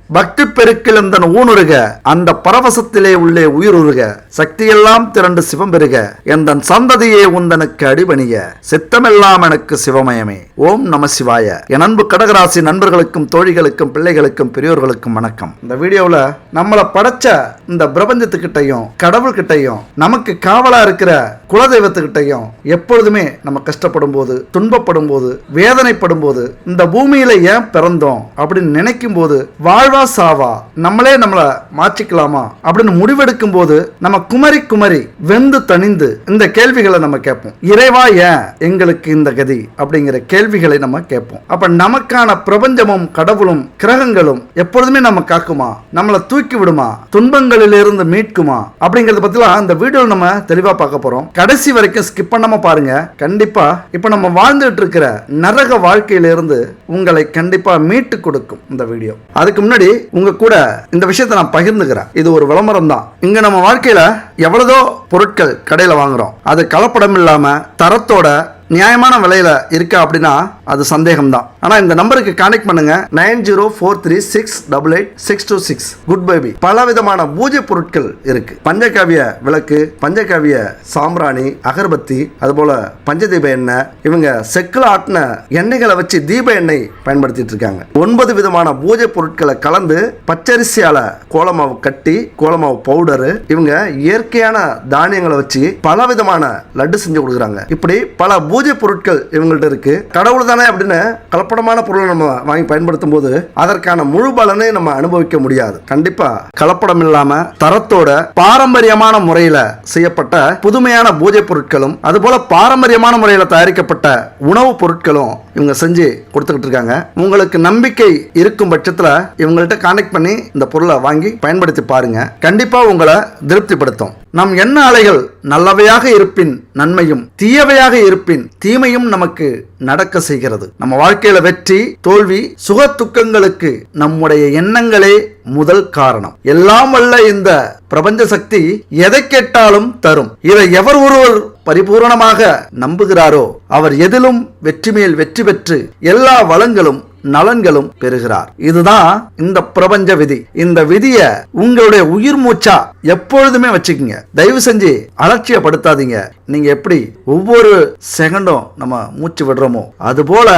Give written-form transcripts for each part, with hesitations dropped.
பக்தி பெருக்கிலும் தன் ஊனுருக அந்த பரவசத்திலே உள்ளே உயிருருக சக்தியெல்லாம் திரண்டு சிவம் பெருக எந்தன் சந்ததியே உந்தனுக்கு அடிபணிய சித்தமெல்லாம் எனக்கு சிவமயமே. ஓம் நம சிவாய. என் அன்பு கடகராசி நண்பர்களுக்கும் தோழிகளுக்கும் பிள்ளைகளுக்கும் பெரியோர்களுக்கும் வணக்கம். இந்த வீடியோவில் நம்மளை படைச்ச இந்த பிரபஞ்சத்துக்கிட்டையும் கடவுள்கிட்டையும் நமக்கு காவலா இருக்கிற குலதெய்வத்துக்கிட்டையும் எப்பொழுதுமே நம்ம கஷ்டப்படும் போது, துன்பப்படும் போது, வேதனைப்படும் போது, இந்த பூமியில ஏன் பிறந்தோம் அப்படின்னு நினைக்கும் போது, வாழ்வா சாவா, நம்மளே நம்மளை மாற்றிக்கலாமா அப்படின்னு முடிவெடுக்கும் போது நம்ம குமரி குமரி வெந்து தணிந்து இந்த கேள்விகளை நம்ம கேட்போம். இறைவா ஏன் எங்களுக்கு இந்த கதி அப்படிங்கிற கேள்விகளை நம்ம கேட்போம். அப்ப நமக்கான பிரபஞ்சமும் கடவுளும் கிரகங்களும் எப்பொழுதுமே நம்ம காக்குமா, நம்மளை தூக்கி விடுமா, துன்பங்களிலிருந்து மீட்குமா அப்படிங்கறத பத்திலாம் இந்த வீடியோ நம்ம தெளிவா பார்க்க போறோம். கடைசி வரைக்கும் ஸ்கிப் பண்ணாம பாருங்க. கண்டிப்பா இப்ப நம்ம வாழ்ந்துட்டு இருக்கிற நரக வாழ்க்கையிலிருந்து உங்களை கண்டிப்பா மீட்டு கொடுக்கும் இந்த வீடியோ. அதுக்கு முன்னாடி உங்க கூட இந்த விஷயத்தை நான் பகிர்ந்துக்கிறேன். இது ஒரு விளம்பரம் தான். இங்க நம்ம வாழ்க்கையில எவ்வளவோ பொருட்கள் கடையில வாங்குறோம். அது கலப்படம் இல்லாம தரத்தோட நியாயமான விலையில இருக்கா அப்படின்னா அது சந்தேகம் தான். ஆனா இந்த நம்பருக்கு கான்டெக்ட் பண்ணுங்க. 9043688626. Good baby. பல விதமான பூஜை பொருட்கள் இருக்கு. பஞ்சகாவிய விளக்கு, பஞ்சகாவிய சாம்பிராணி, அகர்பத்தி, அதுபோல பஞ்சதீப எண்ணெய், இவங்க செக்கில் ஆட்டின எண்ணெய்களை வச்சு தீப எண்ணெய் பயன்படுத்திட்டு இருக்காங்க. 9 விதமான பூஜை பொருட்களை கலந்து பச்சரிசியால கோலமாவு கட்டி, கோலமாவு பவுடரு, இவங்க இயற்கையான தானியங்களை வச்சு பல விதமான லட்டு செஞ்சு கொடுக்குறாங்க. இப்படி பல பூஜை பொருட்கள் இவங்கள்ட்ட இருக்கு. கடவுள் தானே அப்படின்னு கலப்படமான பொருளை நம்ம வாங்கி பயன்படுத்தும் போது அதற்கான முழு பலனை நம்ம அனுபவிக்க முடியாது. கண்டிப்பா கலப்படம் இல்லாம தரத்தோட பாரம்பரியமான முறையில செய்யப்பட்ட புதுமையான பூஜை பொருட்களும் அதுபோல பாரம்பரியமான முறையில் தயாரிக்கப்பட்ட உணவுப் பொருட்களும் இவங்க செஞ்சு கொடுத்துக்கிட்டு இருக்காங்க. உங்களுக்கு நம்பிக்கை இருக்கும் பட்சத்துல இவங்கள்ட்ட கான்டெக்ட் பண்ணி இந்த பொருளை வாங்கி பயன்படுத்தி பாருங்க. கண்டிப்பா உங்களை திருப்திப்படுத்தும். நம் எண்ண அலைகள் நல்லவையாக இருப்பின் நன்மையும், தீயவையாக இருப்பின் தீமையும் நமக்கு நடக்க செய்கிறது. நம்ம வாழ்க்கையில வெற்றி, தோல்வி, சுக துக்கங்களுக்கு நம்முடைய எண்ணங்களே முதல் காரணம். எல்லாம் வல்ல இந்த பிரபஞ்ச சக்தி எதை கேட்டாலும் தரும். இதை எவர் ஒருவர் பரிபூரணமாக நம்புகிறாரோ அவர் எதிலும் வெற்றி மேல் வெற்றி பெற்று எல்லா வளங்களும் நலன்களும் பெறுகிறார். இதுதான் இந்த பிரபஞ்ச விதி. இந்த விதிய உங்களுடைய உயிர் மூச்சா எப்பொழுதுமே வச்சுக்கோங்க. தயவு செஞ்சு அலட்சியப்படுத்தாதீங்க. நீங்க எப்படி ஒவ்வொரு செகண்டும் நம்ம மூச்சு விடுறோமோ அதுபோல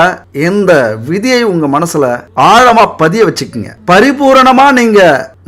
இந்த விதியை உங்க மனசுல ஆழமா பதிய வச்சுக்கோங்க. பரிபூரணமா நீங்க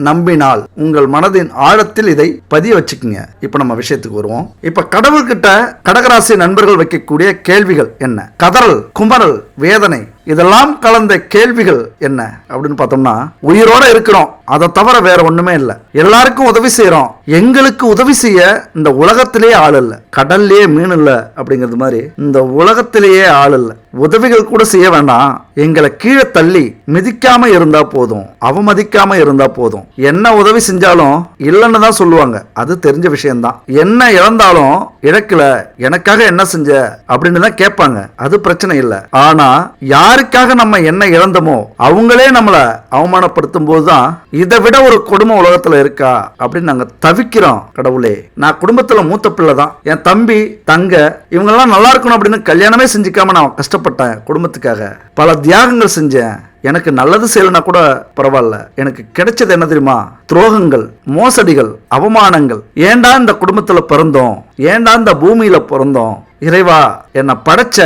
நம்பினால் உங்கள் மனதின் ஆழத்தில் இதை பதிய வச்சுக்கோங்க. இப்ப நம்ம விஷயத்துக்கு வருவோம். இப்ப கடவுள்கிட்ட கடகராசி நண்பர்கள் வைக்கக்கூடிய கேள்விகள் என்ன? கதறல், குமரல், வேதனை, இதெல்லாம் கலந்த கேள்விகள் என்ன அப்படின்னு பார்த்தோம்னா, உயிரோட இருக்கிறோம், அதை தவிர வேற ஒண்ணுமே இல்லை. எல்லாருக்கும் உதவி செய்யறோம், எங்களுக்கு உதவி செய்ய இந்த உலகத்திலேயே ஆள் இல்லை. கடல்லையே மீன் இல்லை அப்படிங்கிறது மாதிரி இந்த உலகத்திலேயே ஆள் இல்லை. உதவிகள் கூட செய்ய வேண்டாம், எங்களை கீழே தள்ளி மிதிக்காம இருந்தா போதும், அவமதிக்காம இருந்தா போதும். என்ன உதவி செஞ்சாலும் இல்லைன்னு தான் சொல்லுவாங்க. அது தெரிஞ்ச விஷயம்தான். என்ன இழந்தாலும் இழக்கல, எனக்காக என்ன செஞ்ச அப்படின்னு தான் கேட்பாங்க. அது பிரச்சனை இல்லை. ஆனா யாருக்காக நம்ம என்ன இழந்தோமோ அவங்களே நம்மளை அவமானப்படுத்தும் போதுதான் இதை விட ஒரு கொடுமை உலகத்துல இருக்கா அப்படின்னு நாங்க தவிக்கிறோம். கடவுளே, நான் குடும்பத்துல மூத்த பிள்ளை தான். என் தம்பி, தங்க இவங்கெல்லாம் நல்லா இருக்கணும் அப்படின்னு கல்யாணமே செஞ்சுக்காம நான் கஷ்டப்பட்டேன். குடும்பத்துக்காக பல தியாகங்கள் செஞ்சேன். எனக்கு நல்லது செய்யலனா கூட பரவாயில்ல, எனக்கு கிடைச்சது என்ன தெரியுமா? துரோகங்கள், மோசடிகள், அவமானங்கள். ஏண்டா இந்த குடும்பத்துல பிறந்தோம், ஏண்டா இந்த பூமியில பிறந்தோம்? இறைவா, என்னை படைச்ச,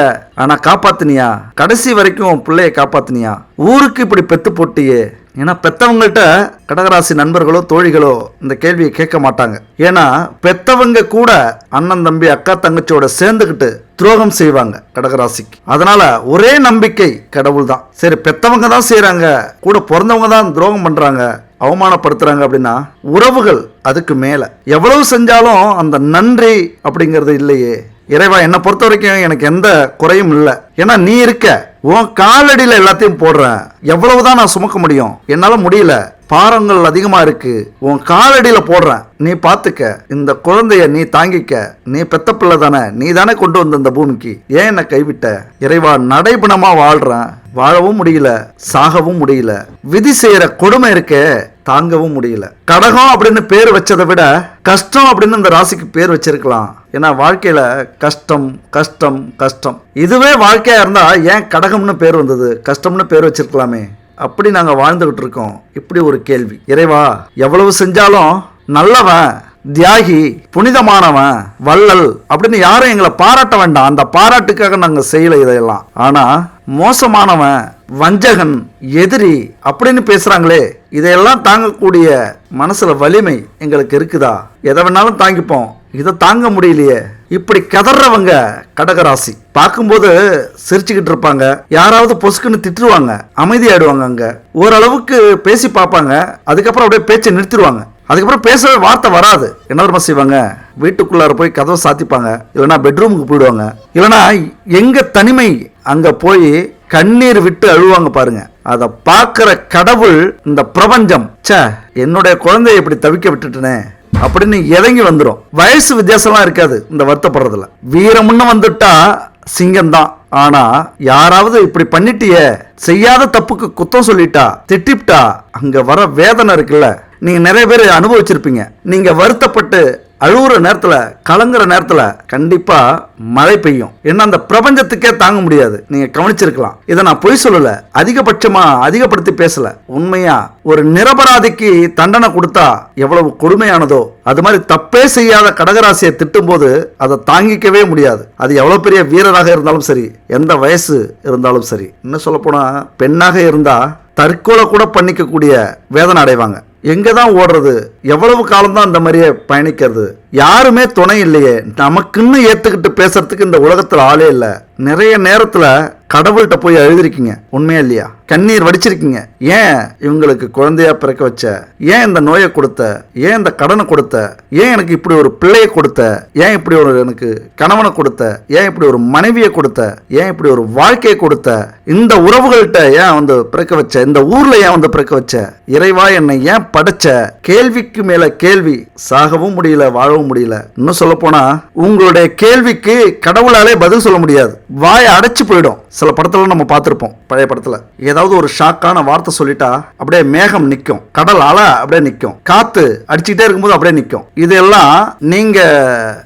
ஆனா காப்பாத்தினியா, கடைசி வரைக்கும் பிள்ளைய காப்பாத்தினியா, ஊருக்கு இப்படி பெத்து போட்டியே. ஏன்னா பெத்தவங்கள்ட்ட கடகராசி நண்பர்களோ தோழிகளோ இந்த கேள்வியை கேட்க மாட்டாங்க. ஏன்னா பெத்தவங்க கூட அண்ணன் தம்பி அக்கா தங்கச்சியோட சேர்ந்துக்கிட்டு துரோகம் செய்வாங்க கடகராசிக்கு. அதனால ஒரே நம்பிக்கை கடவுள் தான். சரி, பெத்தவங்க தான் செய்யறாங்க, கூட பிறந்தவங்க தான் துரோகம் பண்றாங்க, அவமானப்படுத்துறாங்க அப்படின்னா உறவுகள் அதுக்கு மேல எவ்வளவு செஞ்சாலும் அந்த நன்றி அப்படிங்கிறது இல்லையே. இறைவா, என்னை பொறுத்த வரைக்கும் எனக்கு எந்த குறையும் இல்லை. ஏன்னா நீ இருக்க, உன் காலடியில் எல்லாத்தையும் போடுறேன். எவ்வளவுதான் நான் சுமக்க முடியும், என்னால முடியல, பாரங்கள் அதிகமா இருக்கு, உன் காலடியில போடுறேன், நீ பாத்துக்க, இந்த குழந்தைய நீ தாங்கிக்க, நீ பெத்த பிள்ளை தானே, நீ தானே கொண்டு வந்த இந்த பூமிக்கு, ஏன் என்ன கைவிட்ட? இறைவா, நடைபணமா வாழ்றேன், வாழவும் முடியல, சாகவும் முடியல, விதி செய்யற கொடுமை இருக்கே தாங்கவும் முடியல. கடகம் அப்படின்னு பேர் வச்சதை விட கஷ்டம் அப்படின்னு இந்த ராசிக்கு பேர் வச்சிருக்கலாம். ஏன்னா வாழ்க்கையில கஷ்டம் கஷ்டம் கஷ்டம். இதுவே வாழ்க்கையா இருந்தா ஏன் கடகம்னு பேர் வந்தது, கஷ்டம்னு பேர் வச்சிருக்கலாமே அப்படி நாங்கள் வாழ்ந்துகிட்டு இருக்கோம். இப்படி ஒரு கேள்வி. இறைவா, எவ்வளவு செஞ்சாலும் நல்லவன், தியாகி, புனிதமானவன், வள்ளல் அப்படின்னு யாரும் எங்களை பாராட்ட வேண்டாம். அந்த பாராட்டுக்காக நாங்கள் செய்யல இதையெல்லாம். ஆனா மோசமானவன், வஞ்சகன், எதிரி அப்படின்னு பேசுறாங்களே, இதையெல்லாம் தாங்கக்கூடிய மனசுல வலிமை எங்களுக்கு இருக்குதா? எதை வேணாலும் தாங்கிப்போம், இதை தாங்க முடியலையே, இப்படி கதறவங்க கடகராசி. பார்க்கும்போது சிரிச்சுக்கிட்டு இருப்பாங்க, யாராவது பொசுக்குன்னு திட்டுருவாங்க, அமைதியாயிடுவாங்க. அங்க ஓரளவுக்கு பேசி பார்ப்பாங்க, அதுக்கப்புறம் அப்படியே பேச்சை நிறுத்திடுவாங்க. அதுக்கப்புறம் பேசவே வார்த்தை வராது. என்ன தெரியுமா செய்வாங்க? வீட்டுக்குள்ளார போய் கதவை சாத்திப்பாங்க, இல்லைன்னா பெட்ரூமுக்கு போயிடுவாங்க, இல்லைன்னா எங்க தனிமை அங்க போய் கண்ணீர் விட்டு அழுவாங்க பாருங்க. அதை பார்க்கிற கடவுள், இந்த பிரபஞ்சம், சே என்னுடைய குழந்தைய இப்படி தவிக்க விட்டுட்டனே அப்படின்னு இறங்கி வந்துடும். வயசு வித்தியாசம்லாம் இருக்காது இந்த வருத்தப்படுறதுல. வீரம்னு வந்துட்டா சிங்கம்தான். ஆனா யாராவது இப்படி பண்ணிட்டியே, செய்யாத தப்புக்கு குத்தம் சொல்லிட்டா, திட்டிப்டா, அங்க வர வேதனை இருக்குல்ல, நீங்க நிறைய பேர் அனுபவிச்சிருப்பீங்க. நீங்க வருத்தப்பட்டு அழுகுற நேரத்துல, கலங்குற நேரத்துல கண்டிப்பா மழை பெய்யும். ஏன்னா அந்த பிரபஞ்சத்துக்கே தாங்க முடியாது. நீங்க கவனிச்சிருக்கலாம். இதை நான் பொய் சொல்லல, அதிகபட்சமா அதிகப்படுத்தி பேசல. உண்மையா ஒரு நிரபராதிக்கு தண்டனை கொடுத்தா எவ்வளவு கொடுமையானதோ, அது மாதிரி தப்பே செய்யாத கடகராசியை திட்டும் போது அதை தாங்கிக்கவே முடியாது. அது எவ்வளவு பெரிய வீரராக இருந்தாலும் சரி, எந்த வயசு இருந்தாலும் சரி. இன்னும் சொல்ல போனா பெண்ணாக இருந்தா தற்கொலை கூட பண்ணிக்கக்கூடிய வேதனை அடைவாங்க. எங்க தான் ஓடுறது? எவ்வளவு காலம்தான் இந்த மாதிரியே பயணிக்கிறது? யாருமே துணை இல்லையே. நமக்குன்னு ஏத்துக்கிட்டு பேசுறதுக்கு இந்த உலகத்துல ஆளே இல்ல. நிறைய நேரத்துல கடவுள்கிட்ட போய் எழுதிருக்கீங்க, உண்மையா இல்லையா? கண்ணீர் வடிச்சிருக்கீங்க. ஏன் இவங்களுக்கு குழந்தையா பிறக்க வச்ச? ஏன் இந்த நோயை கொடுத்த? ஏன் இந்த கடனை கொடுத்த? ஏன் எனக்கு இப்படி ஒரு பிள்ளையை கொடுத்த? ஏன் இப்படி ஒரு எனக்கு கணவனை கொடுத்த? ஏன் இப்படி ஒரு மனைவியை கொடுத்த? ஏன் இப்படி ஒரு வாழ்க்கையை கொடுத்த? இந்த உறவுகள்கிட்ட ஏன் வந்து பிறக்க வச்ச? இந்த ஊர்ல ஏன் வந்து பிறக்க வச்ச? இறைவா, என்னை ஏன் படைச்ச? கேள்விக்கு மேல கேள்வி. சாகவும் முடியல, வாழவும் முடியல. இன்னும் சொல்ல போனா உங்களுடைய கேள்விக்கு கடவுளாலே பதில் சொல்ல முடியாது. வாயை அடைச்சு போயிடும். சில படத்துல நம்ம பார்த்திருப்போம், பழைய படத்துல ஏதாவது ஒரு ஷாக்கான வார்த்தை சொல்லிட்டா அப்படியே மேகம் நிற்கும், கடல் அலை அப்படியே நிற்கும், காத்து அடிச்சுக்கிட்டே இருக்கும்போது அப்படியே நிற்கும். இதெல்லாம் நீங்க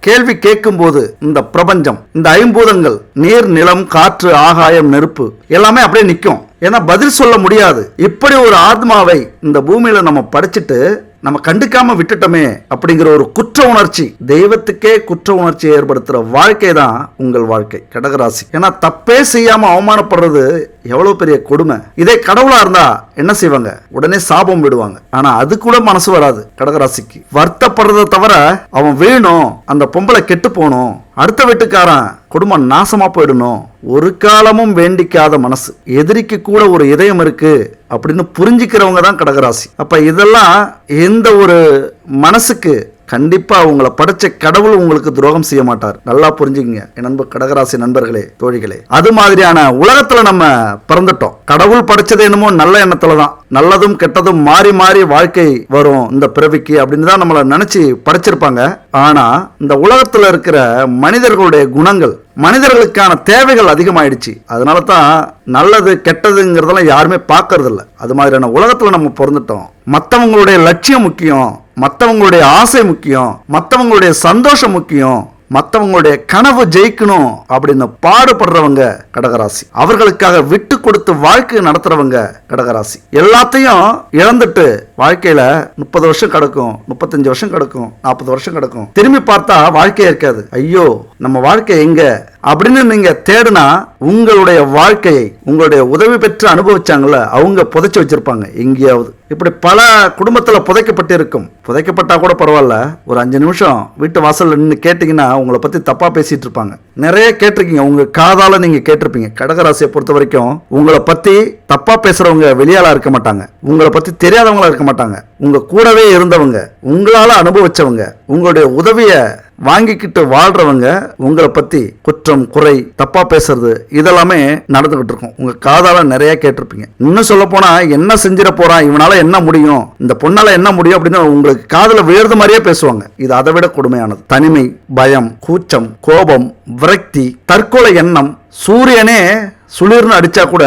கேள்வி கேட்கும் போது இந்த பிரபஞ்சம், இந்த ஐம்பூதங்கள், நீர், நிலம், காற்று, ஆகாயம், நெருப்பு எல்லாமே அப்படியே நிற்கும். ஏன்னா பதில் சொல்ல முடியாது. இப்படி ஒரு ஆத்மாவை இந்த பூமியில நம்ம படைச்சிட்டு நம்ம கண்டுக்காம விட்டுட்டோமே அப்படிங்கிற ஒரு குற்ற உணர்ச்சி, தெய்வத்துக்கே குற்ற உணர்ச்சி ஏற்படுத்துற வாழ்க்கை தான் உங்கள் வாழ்க்கை கடகராசி. ஏன்னா தப்பே செய்யாம அவமானப்படுறது எவ்வளவு பெரிய கொடுமை. இதே கடவுளா இருந்தா என்ன செய்வாங்க? உடனே சாபம் விடுவாங்க. ஆனா அது கூட மனசு வராது கடகராசிக்கு. வருத்தப்படுறதை தவிர அவன் வேணும், அந்த பொம்பளை கெட்டு போகணும், அடுத்த வீட்டுக்காரன் குடும்பம் நாசமா போயிடணும், ஒரு காலமும் வேண்டிக்காத மனசு. எதிரிக்கு கூட ஒரு இதயம் இருக்கு அப்படின்னு புரிஞ்சுக்கிறவங்க தான் கடகராசி. அப்ப இதெல்லாம் எந்த ஒரு மனசுக்கு கண்டிப்பா உங்களை படைச்ச கடவுள் உங்களுக்கு துரோகம் செய்ய மாட்டார். நல்லா புரிஞ்சுக்கங்க என் நண்பர் கடகராசி நண்பர்களே, தோழிகளே. அது மாதிரியான உலகத்துல நம்ம பிறந்துட்டோம். கடவுள் படைச்சது என்னமோ நல்ல எண்ணத்துல தான். நல்லதும் கெட்டதும் மாறி மாறி வாழ்க்கை வரும் இந்த பிறவிக்கு அப்படின்னு தான் நம்மளை நினைச்சு படைச்சிருப்பாங்க. ஆனா இந்த உலகத்துல இருக்கிற மனிதர்களுடைய குணங்கள், மனிதர்களுக்கான தேவைகள் அதிகமாயிடுச்சு. அதனால தான் நல்லது கெட்டதுங்கிறதெல்லாம் யாருமே பார்க்கறது இல்லை. அது மாதிரியான உலகத்துல நம்ம பிறந்துட்டோம். மற்றவங்களுடைய லட்சியம் முக்கியம், மற்றவங்களுடைய ஆசை முக்கியம், மற்றவங்களுடைய சந்தோஷம் முக்கியம், மற்றவங்களுடைய கனவு ஜெயிக்கணும் அப்படின்னு பாடுபடுறவங்க கடகராசி. அவர்களுக்காக விட்டு கொடுத்து வாழ்க்கை நடத்துறவங்க கடகராசி. எல்லாத்தையும் இழந்துட்டு வாழ்க்கையில 30 வருஷம் கிடக்கும், 35 வருஷம் கிடக்கும், 40 வருஷம் கிடக்கும். திரும்பி பார்த்தா வாழ்க்கையே இருக்காது. ஐயோ நம்ம வாழ்க்கை எங்க அப்படின்னு நீங்க தேடுனா உங்களுடைய வாழ்க்கையை உங்களுடைய உதவி பெற்று அனுபவிச்சாங்கல்ல, அவங்க புதைச்சு வச்சிருப்பாங்க எங்கேயாவது. இப்படி பல குடும்பத்துல புதைக்கப்பட்டிருக்கும். புதைக்கப்பட்டா கூட பரவாயில்ல, ஒரு 5 நிமிஷம் வீட்டு வாசல்ல நின்று கேட்டீங்கன்னா உங்களை பத்தி தப்பா பேசிட்டு இருப்பாங்க. நிறைய கேட்டிருக்கீங்க, உங்க காதால நீங்க கேட்டிருப்பீங்க. கடகராசியை பொறுத்த வரைக்கும் உங்களை பத்தி தப்பா பேசுறவங்க வெளியாளா இருக்க மாட்டாங்க, உங்களை பத்தி தெரியாதவங்களா இருக்க மாட்டாங்க. உங்க கூடவே இருந்தவங்க, உங்களால அனுபவிச்சவங்க, உங்களுடைய உதவிய வாங்கிக்கிட்டு வாழ்றவங்க உங்களை பத்தி குற்றம், குறை, தப்பா பேசுறது இதெல்லாமே நடந்துகிட்டு இருக்கும். உங்க காதால நிறைய கேட்டிருப்பீங்க. இன்னும் சொல்ல போனா என்ன செஞ்சிட போறான், இவனால என்ன முடியும், இந்த பொண்ணால என்ன முடியும் அப்படின்னு உங்களுக்கு காதுல விழுறது மாதிரியே பேசுவாங்க. இது அதை விட கொடுமையானது. தனிமை, பயம், கூச்சம், கோபம், விரக்தி, தற்கொலை எண்ணம். சூரியனே சுளிர்னு அடிச்சா கூட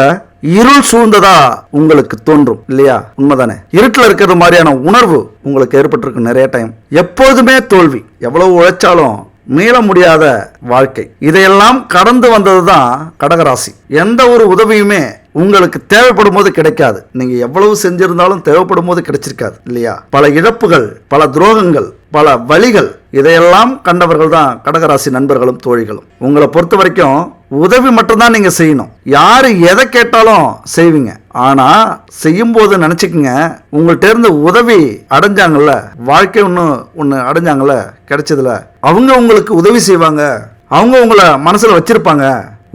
இருள் சூழ்ந்ததா உங்களுக்கு தோன்றும் இல்லையா? உண்மைதானே? இருட்டில் இருக்கிறது மாதிரியான உணர்வு உங்களுக்கு ஏற்பட்டிருக்கு நிறைய டைம். எப்போதுமே தோல்வி, எவ்வளவு உழைச்சாலும் மீள முடியாத வாழ்க்கை. இதையெல்லாம் கடந்து வந்தது தான் கடகராசி. எந்த ஒரு உதவியுமே உங்களுக்கு தேவைப்படும் போது கிடைக்காது. நீங்க எவ்வளவு செஞ்சிருந்தாலும் தேவைப்படும் போது கிடைச்சிருக்காது இல்லையா? பல இழப்புகள், பல துரோகங்கள், பல வழிகள், இதையெல்லாம் கண்டவர்கள் தான் கடகராசி நண்பர்களும் தோழிகளும். உங்களை பொறுத்த வரைக்கும் உதவி மட்டும்தான் நீங்க செய்யணும். யாரு எதை கேட்டாலும் செய்வீங்க. ஆனா செய்யும் போது நினைச்சுக்குங்க, உங்கள்கிட்ட இருந்து உதவி அடைஞ்சாங்கல்ல, வாழ்க்கை ஒண்ணு அடைஞ்சாங்கல்ல, கிடைச்சதுல, அவங்க உங்களுக்கு உதவி செய்வாங்க. அவங்க உங்களை மனசுல வச்சிருப்பாங்க.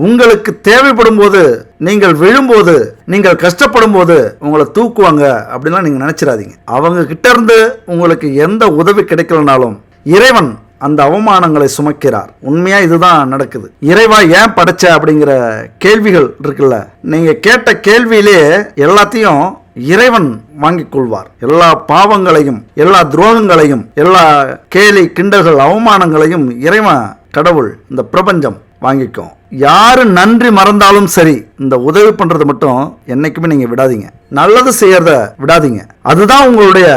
உங்களுக்கு தேவைப்படும் போது, நீங்கள் விழும்போது, நீங்கள் கஷ்டப்படும் போது உங்களை தூக்குவாங்க அப்படின்லாம் நீங்க நினைச்சிடாதீங்க. அவங்க கிட்ட இருந்து உங்களுக்கு எந்த உதவி கிடைக்கலனாலும் இறைவன் அந்த அவமானங்களை சுமக்கிறார். உண்மையா இதுதான் நடக்குது. இறைவா ஏன் படைச்ச அப்படிங்கிற கேள்விகள் இருக்குல்ல, நீங்க கேட்ட கேள்வியிலே எல்லாத்தையும் இறைவன் வாங்கிக் கொள்வார். எல்லா பாவங்களையும், எல்லா துரோகங்களையும், எல்லா கேலி கிண்டல்கள், அவமானங்களையும் இறைவன், கடவுள், இந்த பிரபஞ்சம் வாங்கிக்கும். யாரு நன்றி மறந்தாலும் சரி, இந்த உதவி பண்றது மட்டும் என்னைக்குமே நீங்க விடாதீங்க. நல்லது செய்யறத விடாதீங்க. அதுதான் உங்களுடைய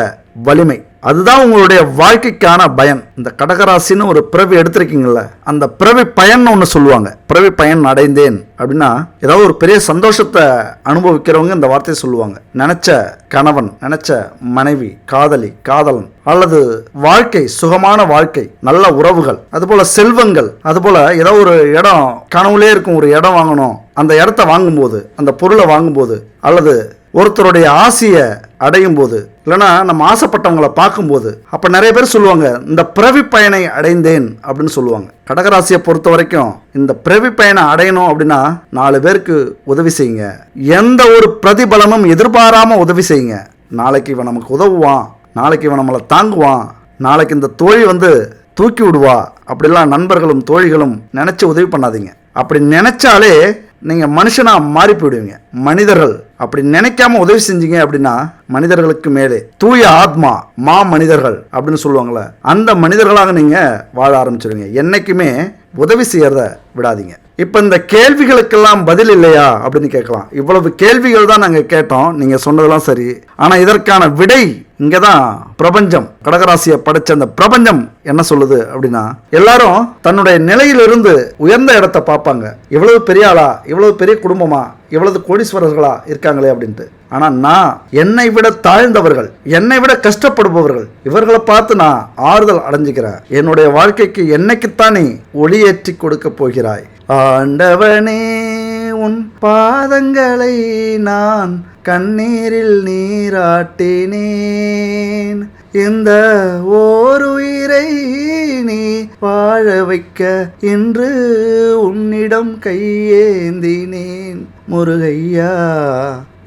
வலிமை. அதுதான் உங்களுடைய வாழ்க்கைக்கான பயன். இந்த கடகராசின்னு ஒரு பிறவி எடுத்திருக்கீங்கல்ல, அந்த பிறவி பயன் ஒன்று சொல்லுவாங்க. பிறவி பயன் அடைந்தேன் அப்படின்னா ஏதாவது ஒரு பெரிய சந்தோஷத்தை அனுபவிக்கிறவங்க இந்த வார்த்தையை சொல்லுவாங்க. நினைச்ச கணவன், நினைச்ச மனைவி, காதலி, காதலன், அல்லது வாழ்க்கை, சுகமான வாழ்க்கை, நல்ல உறவுகள், அதுபோல செல்வங்கள், அதுபோல ஏதோ ஒரு இடம் கனவுலே இருக்கும், ஒரு இடம் வாங்கணும், அந்த இடத்த வாங்கும்போது, அந்த பொருளை வாங்கும்போது, அல்லது ஒருத்தருடைய ஆசையை அடையும் போது, இல்லைன்னா நம்ம ஆசைப்பட்டவங்களை பார்க்கும்போது, அப்போ நிறைய பேர் சொல்லுவாங்க, இந்த பிறவி பயனை அடைந்தேன் அப்படின்னு சொல்லுவாங்க. கடகராசியை பொறுத்த வரைக்கும் இந்த பிறவி பயனை அடையணும் அப்படின்னா 4 பேருக்கு உதவி செய்யுங்க. எந்த ஒரு பிரதிபலனும் எதிர்பாராம உதவி செய்யுங்க. நாளைக்கு இவன் நமக்கு உதவுவான், நாளைக்கு இவன் நம்மளை தாங்குவான், நாளைக்கு இந்த தோழி தூக்கி விடுவா, அப்படிலாம் நண்பர்களும் தோழிகளும் நினைச்சு உதவி பண்ணாதீங்க. அப்படி நினைச்சாலே நீங்க மனுஷனா மாறி போயிடுவீங்க. மனிதர்கள் அப்படி நினைக்காம உதவி செஞ்சீங்க அப்படின்னா மனிதர்களுக்கு மேலே தூய ஆத்மா, மா மனிதர்கள் அப்படின்னு சொல்லுவாங்கள்ல, அந்த மனிதர்களாக நீங்க வாழ ஆரம்பிச்சிருவீங்க. என்னைக்குமே உதவி செய்யறத விடாதீங்க. இப்போ இந்த கேள்விகளுக்கெல்லாம் பதில் இல்லையா அப்படின்னு கேட்கலாம். இவ்வளவு கேள்விகள் தான் நாங்கள் கேட்டோம், நீங்கள் சொன்னதெல்லாம் சரி. ஆனால் இதற்கான விடை இங்கே தான். பிரபஞ்சம், கடகராசியை படைச்ச அந்த பிரபஞ்சம் என்ன சொல்லுது அப்படின்னா, எல்லாரும் தன்னுடைய நிலையிலிருந்து உயர்ந்த இடத்தை பார்ப்பாங்க. இவ்வளவு பெரிய ஆளா, இவ்வளவு பெரிய குடும்பமா, இவ்வளவு கோடீஸ்வரர்களா இருக்காங்களே அப்படின்ட்டு. ஆனால் நான் என்னை விட தாழ்ந்தவர்கள், என்னை விட கஷ்டப்படுபவர்கள், இவர்களை பார்த்து நான் ஆறுதல் அடைஞ்சுக்கிறேன். என்னுடைய வாழ்க்கைக்கு என்னைக்குத்தான் நீ ஒளியேற்றி கொடுக்க போகிறாய்? ஆண்டவனே, உன் பாதங்களை நான் கண்ணீரில் நீராட்டினேன். இந்த ஓருயிரை நீ வாழ வைக்க என்று உன்னிடம் கையேந்தினேன் முருகையா.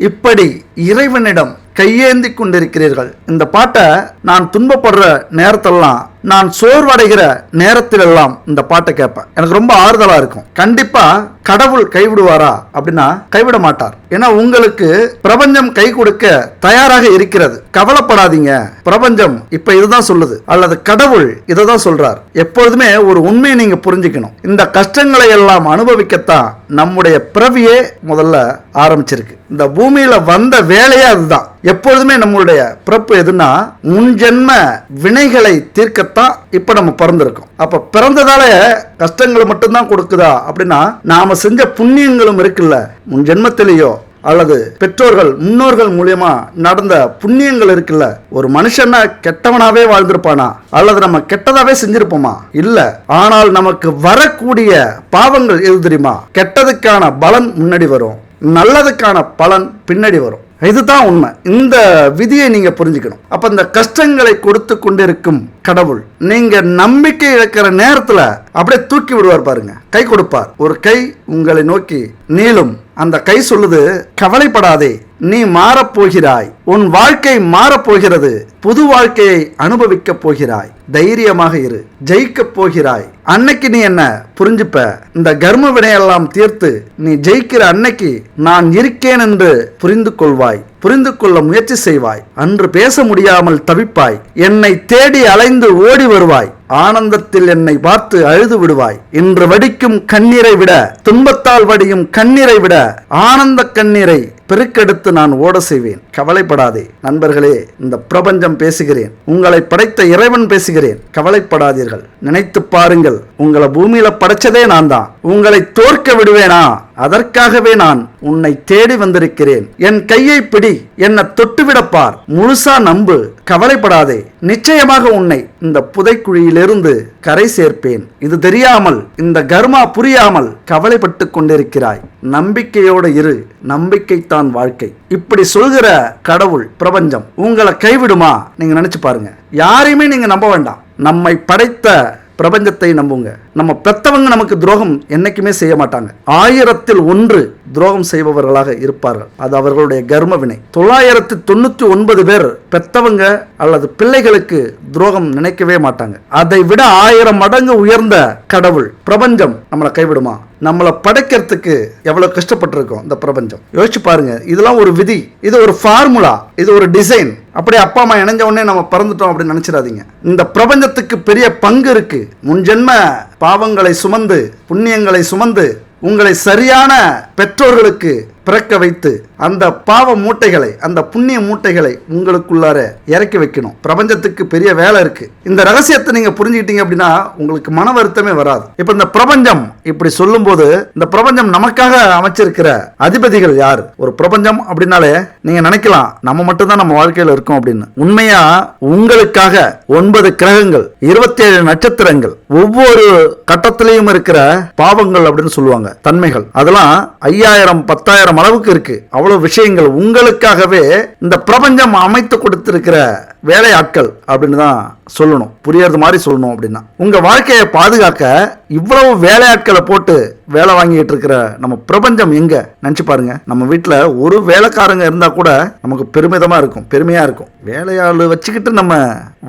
இப்படி இறைவனிடம் கையேந்தி கொண்டிருக்கிறீர்கள். இந்த பாட்டை நான் துன்பப்படுற நேரத்தெல்லாம், நான் சோர்வடைகிற நேரத்திலெல்லாம் இந்த பாட்டை கேட்பேன். எனக்கு ரொம்ப ஆறுதலா இருக்கும். கண்டிப்பா கடவுள் கைவிடுவாரா அப்படின்னா கைவிட மாட்டார். ஏன்னா உங்களுக்கு பிரபஞ்சம் கை கொடுக்க தயாராக இருக்கிறது. கவலைப்படாதீங்க. பிரபஞ்சம் இப்ப இதுதான் சொல்லுது, அல்லது கடவுள் இதை தான் சொல்றார். எப்பொழுதுமே ஒரு உண்மையை நீங்க புரிஞ்சுக்கணும். இந்த கஷ்டங்களை எல்லாம் அனுபவிக்கத்தான் நம்முடைய பிறவியே முதல்ல ஆரம்பிச்சிருக்கு. இந்த பூமியில வந்த வேலையே அதுதான். எப்பொழுதுமே நம்மளுடைய பிறப்பு எதுனா முன்ஜென்ம வினைகளை தீர்க்கத்தான் இப்ப நம்ம பிறந்திருக்கோம். அப்ப பிறந்ததால கஷ்டங்கள் மட்டும்தான் கொடுக்குதா அப்படின்னா, நாம செஞ்ச புண்ணியங்களும் இருக்குல்ல, முன் ஜென்மத்திலேயோ அல்லது பெற்றோர்கள் முன்னோர்கள் மூலியமா நடந்த புண்ணியங்கள் இருக்குல்ல. ஒரு மனுஷன்னா கெட்டவனாவே வாழ்ந்திருப்பானா, அல்லது நம்ம கெட்டதாவே செஞ்சிருப்போமா? இல்ல. ஆனால் நமக்கு வரக்கூடிய பாவங்கள் எது தெரியுமா? கெட்டதுக்கான பலன் முன்னாடி வரும், நல்லதுக்கான பலன் பின்னாடி வரும். இதுதான் உண்மை. இந்த விதியை நீங்க புரிஞ்சுக்கணும். அப்ப இந்த கஷ்டங்களை கொடுத்து கொண்டிருக்கும் கடவுள், நீங்க நம்பிக்கை இழக்கிற நேரத்துல அப்படியே தூக்கி விடுவார் பாருங்க. கை கொடுப்பார். ஒரு கை உங்களை நோக்கி நீளும். அந்த கை சொல்லுது, கவலைப்படாதே, நீ மாறப்போகிறாய், உன் வாழ்க்கை மாறப்போகிறது, புது வாழ்க்கையை அனுபவிக்க போகிறாய், தைரியமாக இரு, ஜெயிக்க போகிறாய். அன்னைக்கு நீ என்ன புரிஞ்சுப்ப. இந்த கர்ம வினையெல்லாம் தீர்த்து நீ ஜெயிக்கிற அன்னைக்கு நான் இருக்கேன் என்று புரிந்து கொள்வாய், புரிந்து கொள்ள முயற்சி செய்வாய். அன்று பேச முடியாமல் தவிப்பாய், என்னை தேடி அலைந்து ஓடி வருவாய். ஆனந்தத்தில் என்னை பார்த்து அழுது விடுவாய். இன்று வடிக்கும் கண்ணீரை விட, துன்பத்தால் வடியும் கண்ணீரை விட ஆனந்த கண்ணீரை பெருக்கெடுத்து நான் ஓட செய்வேன். கவலைப்படாதே நண்பர்களே, இந்த பிரபஞ்சம் பேசுகிறேன், உங்களை படைத்த இறைவன் பேசுகிறேன். கவலைப்படாதீர்கள், நினைத்து பாருங்கள், உங்களை பூமியில படைச்சதே நான் தான். உங்களை தோற்க விடுவேனா? அதற்காகவே நான் உன்னை தேடி வந்திருக்கிறேன். என் கையை பிடி, என்னை தொட்டுவிடப்பார், முழுசா நம்பு, கவலைப்படாதே. நிச்சயமாக உன்னை இந்த புதைக்குழியிலிருந்து கரை சேர்ப்பேன். இது தெரியாமல், இந்த கர்மா புரியாமல் கவலைப்பட்டு கொண்டிருக்கிறாய். நம்பிக்கையோடு இரு, நம்பிக்கைத்தான் வாழ்க்கை. இப்படி சொல்கிற கடவுள் பிரபஞ்சம் உங்களை கைவிடுமா? நீங்க நினைச்சு பாருங்க. யாரையுமே நீங்க நம்ப வேண்டாம். நம்மை படைத்த பிரபஞ்சத்தை நம்புங்க. நம்ம பெத்தவங்க நமக்கு துரோகம் என்னைக்குமே செய்ய மாட்டாங்க. 1000-1 துரோகம் செய்பவர்களாக இருப்பார்கள். அது அவர்களுடைய கர்ம வினை. 999 பேர் பெத்தவங்க அல்லது பிள்ளைகளுக்கு துரோகம் நினைக்கவே மாட்டாங்க. அதை விட 1000 மடங்கு உயர்ந்த கடவுள் பிரபஞ்சம் நம்மளை கைவிடுமா? நம்மளை படைக்கிறதுக்கு எவ்வளவு கஷ்டப்பட்டிருக்கோம் இந்த பிரபஞ்சம். யோசிச்சு பாருங்க. இதெல்லாம் ஒரு விதி, இது ஒரு ஃபார்முலா, இது ஒரு டிசைன். அப்படியே அப்பா அம்மா இணைஞ்ச உடனே நம்ம பிறந்துட்டோம் அப்படின்னு நினைச்சிடாதீங்க. இந்த பிரபஞ்சத்துக்கு பெரிய பங்கு இருக்கு. முன்ஜென்ம பாவங்களை சுமந்து புண்ணியங்களை சுமந்து உங்களை சரியான பெற்றோர்களுக்கு பிறக்க வைத்து அந்த பாவ மூட்டைகளை, அந்த புண்ணிய மூட்டைகளை உங்களுக்குள்ளார இறக்கி வைக்கணும். பிரபஞ்சத்துக்கு பெரிய வேலை இருக்கு. இந்த ரகசியத்தை நீங்க புரிஞ்சுக்கிட்டீங்க அப்படின்னா உங்களுக்கு மன வருத்தமே வராது. இப்ப இந்த பிரபஞ்சம் இப்படி சொல்லும் போது, இந்த பிரபஞ்சம் நமக்காக அமைச்சிருக்கிற அதிபதிகள் யார்? ஒரு பிரபஞ்சம் அப்படின்னாலே நீங்க நினைக்கலாம் நம்ம மட்டும்தான் நம்ம வாழ்க்கையில இருக்கோம் அப்படின்னு. உண்மையா உங்களுக்காக 9 கிரகங்கள், 27 நட்சத்திரங்கள், ஒவ்வொரு கட்டத்திலையும் இருக்கிற பாவங்கள் அப்படின்னு சொல்லுவாங்க, தன்மைகள், அதெல்லாம் 5000 10,000 அளவுக்கு இருக்கு. அவ்வளவு விஷயங்கள் உங்களுக்காகவே இந்த பிரபஞ்சம் அமைத்து கொடுத்திருக்கிற வேலையாட்கள் அப்படின்னு தான் சொல்லணும். புரியறது மாதிரி சொல்லணும் அப்படின்னா, உங்க வாழ்க்கையை பாதுகாக்க இவ்வளவு வேலையாட்களை போட்டு வேலை வாங்கிட்டு இருக்கிற நம்ம பிரபஞ்சம் எங்க நினைச்சு பாருங்க. நம்ம வீட்டுல ஒரு வேலைக்காரங்க இருந்தா கூட நமக்கு பெருமிதமா இருக்கும், பெருமையா இருக்கும். வேலையாளு வச்சுக்கிட்டு நம்ம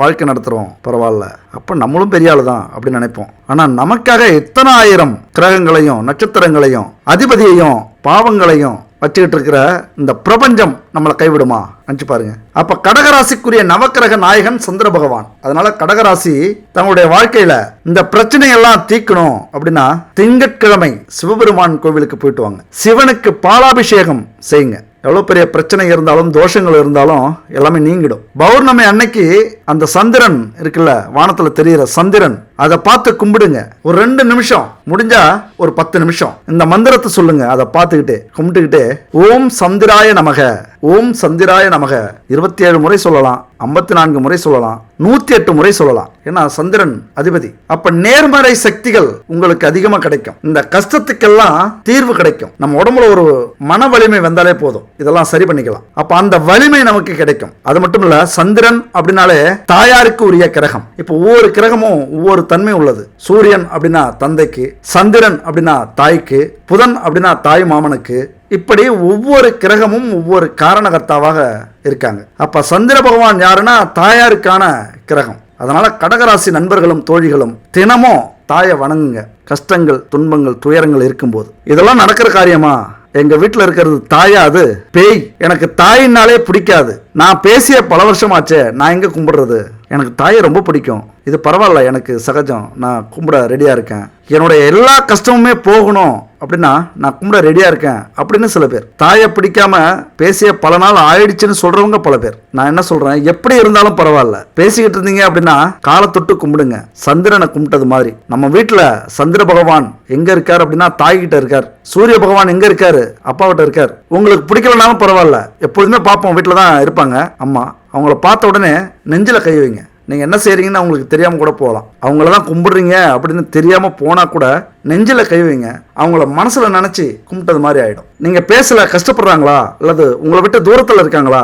வாழ்க்கை நடத்துறோம், பரவாயில்ல, அப்ப நம்மளும் பெரிய ஆளு தான் அப்படின்னு நினைப்போம். ஆனா நமக்காக எத்தனை 1000 கிரகங்களையும் நட்சத்திரங்களையும் அதிபதியையும் பாவங்களையும் வச்சுக்கிட்டு இருக்கிற இந்த பிரபஞ்சம் நம்மளை கைவிடுமா? நினைச்சு பாருங்க. அப்ப கடகராசிக்குரிய நவக்கிரக நாயகன் சந்திர பகவான். அதனால கடகராசி தங்களுடைய வாழ்க்கையில இந்த பிரச்சனையெல்லாம் தீக்கணும் அப்படின்னா திங்கட்கிழமை சிவபெருமான் கோவிலுக்கு போயிட்டு வாங்க. சிவனுக்கு பாலாபிஷேகம் செய்யுங்க. எவ்வளவு பெரிய பிரச்சனை இருந்தாலும் தோஷங்கள் இருந்தாலும் எல்லாமே நீங்கிடும். பௌர்ணமி அன்னைக்கு அந்த சந்திரன் இருக்குல்ல, வானத்துல தெரிகிற சந்திரன், அதை பார்த்து கும்பிடுங்க. ஒரு 2 நிமிஷம், முடிஞ்சா ஒரு 10 நிமிஷம் இந்த மந்திரத்தை சொல்லுங்க. அதை பார்த்துக்கிட்டே கும்பிட்டுக்கிட்டே ஓம் சந்திராய நமக, ஓம் சந்திராய நமக 27 முறை சொல்லலாம், 54 முறை சொல்லலாம், 108 முறை சொல்லலாம். ஏன்னா சந்திரன் அதிபதி. அப்ப நேர்மறை சக்திகள் உங்களுக்கு அதிகமா கிடைக்கும். இந்த கஷ்டத்துக்கெல்லாம் தீர்வு கிடைக்கும். நம்ம உடம்புல ஒரு மன வலிமை வந்தாலே போதும், இதெல்லாம் சரி பண்ணிக்கலாம். அப்ப அந்த வலிமை நமக்கு கிடைக்கும். அது மட்டும் இல்ல, சந்திரன் அப்படின்னாலே தாயாருக்கு உரிய கிரகம். இப்ப ஒவ்வொரு கிரகமும் ஒவ்வொரு தன்மை உள்ளது. சூரியன் அப்படின்னா தந்தைக்கு, சந்திரன் அப்படின்னா தாய்க்கு, புதன் அப்படின்னா தாய் மாமனுக்கு, இப்படி ஒவ்வொரு கிரகமும் ஒவ்வொரு காரணகர்த்தாவாக இருக்காங்க. அப்ப சந்திர பகவான் யாருன்னா தாயாருக்கான கிரகம். அதனால கடகராசி நண்பர்களும் தோழிகளும் தினமும் தாயை வணங்குங்க. கஷ்டங்கள், துன்பங்கள், துயரங்கள் இருக்கும்போது. இதெல்லாம் நடக்கிற காரியமா? எங்க வீட்டுல இருக்கிறது தாயா? அது பேய். எனக்கு தாயினாலே பிடிக்காது. நான் பேசிய பல வருஷமாச்சே, நான் எங்க கும்பிடுறது? எனக்கு தாயை ரொம்ப பிடிக்கும். இது பரவாயில்ல, எனக்கு சகஜம், நான் கும்பிட ரெடியா இருக்கேன். என்னுடைய எல்லா கஷ்டமுமே போகணும் அப்படின்னா நான் கும்பிட ரெடியா இருக்கேன் அப்படின்னு சில பேர். தாயை பிடிக்காம பேசிய பல நாள் ஆயிடுச்சுன்னு சொல்றவங்க பல பேர். நான் என்ன சொல்றேன், எப்படி இருந்தாலும் பரவாயில்ல, பேசிக்கிட்டு இருந்தீங்க அப்படின்னா காலை தொட்டு கும்பிடுங்க. சந்திரனை கும்பிட்டது மாதிரி நம்ம வீட்டுல சந்திர பகவான் எங்க இருக்காரு அப்படின்னா தாய்கிட்ட இருக்கார். சூரிய பகவான் எங்க இருக்காரு? அப்பாவிட்ட இருக்கார். உங்களுக்கு பிடிக்கலனாலும் பரவாயில்ல, எப்பொழுதுமே பார்ப்போம், வீட்டுல தான் இருப்பாங்க அம்மா. அவங்கள பார்த்த உடனே நெஞ்சில கை வைங்க. நீங்கள் என்ன செய்கிறீங்கன்னு அவங்களுக்கு தெரியாமல் கூட போகலாம். அவங்கள தான் கும்பிடுறீங்க அப்படின்னு தெரியாமல் போனால் கூட நெஞ்சில் கை வைங்க. அவங்கள மனசில் நினச்சி கும்பிட்டது மாதிரி ஆகிடும். நீங்கள் பேசல, கஷ்டப்படுறாங்களா, அல்லது உங்களை விட்டு தூரத்தில் இருக்காங்களா,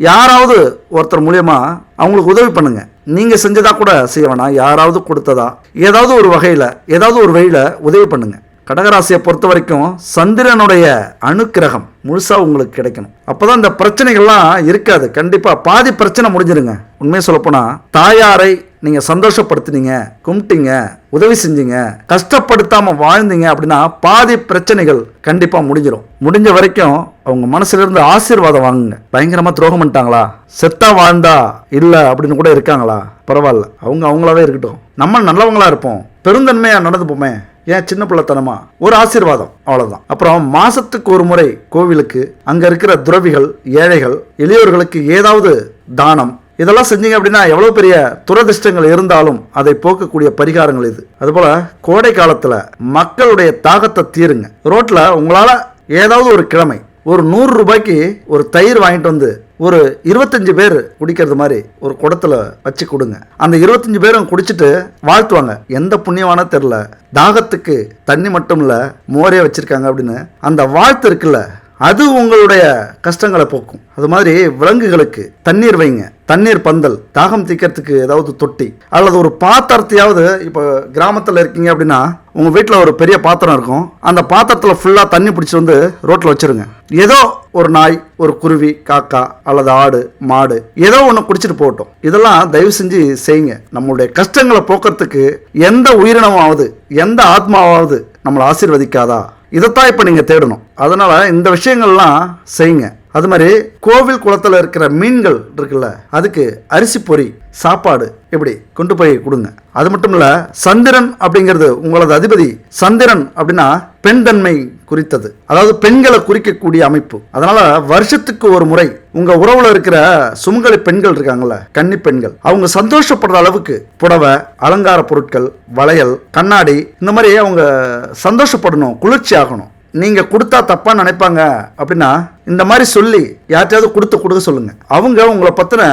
யாராவது ஒருத்தர் மூலியமா அவங்களுக்கு உதவி பண்ணுங்க. நீங்கள் செஞ்சதா கூட செய்ய வேணாம், யாராவது கொடுத்ததா ஏதாவது ஒரு வகையில் ஏதாவது ஒரு வழியில் உதவி பண்ணுங்க. கடகராசியை பொறுத்த வரைக்கும் சந்திரனுடைய அனுக்கிரகம் முழுசா உங்களுக்கு கிடைக்கணும். அப்பதான் இந்த பிரச்சனைகள்லாம் இருக்காது. கண்டிப்பா பாதி பிரச்சனை முடிஞ்சிருங்க. உண்மையை சொல்லப்போனா தாயாரை நீங்க சந்தோஷப்படுத்தினீங்க, கும்பிட்டீங்க, உதவி செஞ்சீங்க, கஷ்டப்படுத்தாம வாழ்ந்தீங்க அப்படின்னா பாதி பிரச்சனைகள் கண்டிப்பா முடிஞ்சிடும். முடிஞ்ச வரைக்கும் அவங்க மனசுல இருந்து ஆசீர்வாதம் வாங்குங்க. பயங்கரமா துரோகம் பண்ணிட்டாங்களா, செத்தா வாழ்ந்தா இல்ல அப்படின்னு கூட இருக்காங்களா, பரவாயில்ல, அவங்க அவங்களாவே இருக்கட்டும். நம்ம நல்லவங்களா இருப்போம், பெருந்தன்மையா நடந்துப்போமே, ஏன் சின்ன பிள்ளைத்தனமா ஒரு ஆசீர்வாதம், அவ்வளவுதான். அப்புறம் மாசத்துக்கு ஒரு முறை கோவிலுக்கு அங்க இருக்கிற துறவிகள், ஏழைகள், எளியோர்களுக்கு ஏதாவது தானம் இதெல்லாம் செஞ்சீங்க அப்படின்னா எவ்வளவு பெரிய துரதிர்ஷ்டங்கள் இருந்தாலும் அதை போக்கக்கூடிய பரிகாரங்கள் இது. அதுபோல கோடை காலத்துல மக்களுடைய தாகத்தை தீருங்க. ரோட்ல உங்களால ஏதாவது ஒரு கிழமை ஒரு 100 ரூபாய்க்கு ஒரு தயிர் வாங்கிட்டு வந்து ஒரு 25 பேர் குடிக்கிறது மாதிரி ஒரு குடத்துல வச்சு கொடுங்க. அந்த 25 பேரும் குடிச்சிட்டு வாழ்த்துவாங்க. எந்த புண்ணியமான தெரியல, தாகத்துக்கு தண்ணி மட்டும் இல்ல மோரே வச்சிருக்காங்க அப்படின்னு அந்த வாழ்த்து இருக்குல்ல, அது உங்களுடைய கஷ்டங்களை போக்கும். அது மாதிரி விலங்குகளுக்கு தண்ணீர் வைங்க, தண்ணீர் பந்தல், தாகம் தீக்கிறதுக்கு ஏதாவது தொட்டி அல்லது ஒரு பாத்திரத்தையாவது. இப்போ கிராமத்தில் இருக்கீங்க அப்படின்னா உங்க வீட்டில் ஒரு பெரிய பாத்திரம் இருக்கும், அந்த பாத்திரத்தில் ஃபுல்லாக தண்ணி பிடிச்சி வந்து ரோட்டில் வச்சிருங்க. ஏதோ ஒரு நாய், ஒரு குருவி, காக்கா அல்லது ஆடு, மாடு ஏதோ ஒன்று குடிச்சிட்டு போகட்டும். இதெல்லாம் தயவு செஞ்சு செய்யுங்க. நம்மளுடைய கஷ்டங்களை போக்குறதுக்கு எந்த உயிரினமாவது, எந்த ஆத்மாவாவது நம்மளை ஆசீர்வதிக்காதா? இதைத்தான் இப்போ நீங்கள் தேடணும். அதனால இந்த விஷயங்கள்லாம் செய்யுங்க. அது மாதிரி கோவில் குளத்தில் இருக்கிற மீன்கள் இருக்குல்ல, அதுக்கு அரிசி பொறி, சாப்பாடு இப்படி கொண்டு போய் கொடுங்க. அது மட்டும் இல்ல, சந்திரன் அப்படிங்கிறது உங்களது அதிபதி. சந்திரன் அப்படின்னா பெண் தன்மை குறித்தது, அதாவது பெண்களை குறிக்கக்கூடிய அமைப்பு. அதனால வருஷத்துக்கு ஒரு முறை உங்க உறவுல இருக்கிற சுமங்கலி பெண்கள் இருக்காங்கல்ல, கன்னி பெண்கள், அவங்க சந்தோஷப்படுற அளவுக்கு புடவை, அலங்கார பொருட்கள், வளையல், கண்ணாடி இந்த மாதிரி அவங்க சந்தோஷப்படணும், குளிர்ச்சி ஆகணும். நீங்க கொடுத்தா தப்பா நினைப்பாங்க அப்படின்னா இந்த மாதிரி சொல்லி யார்ட்டையாவது கொடுக்க சொல்லுங்க. அவங்க உங்களை பத்தின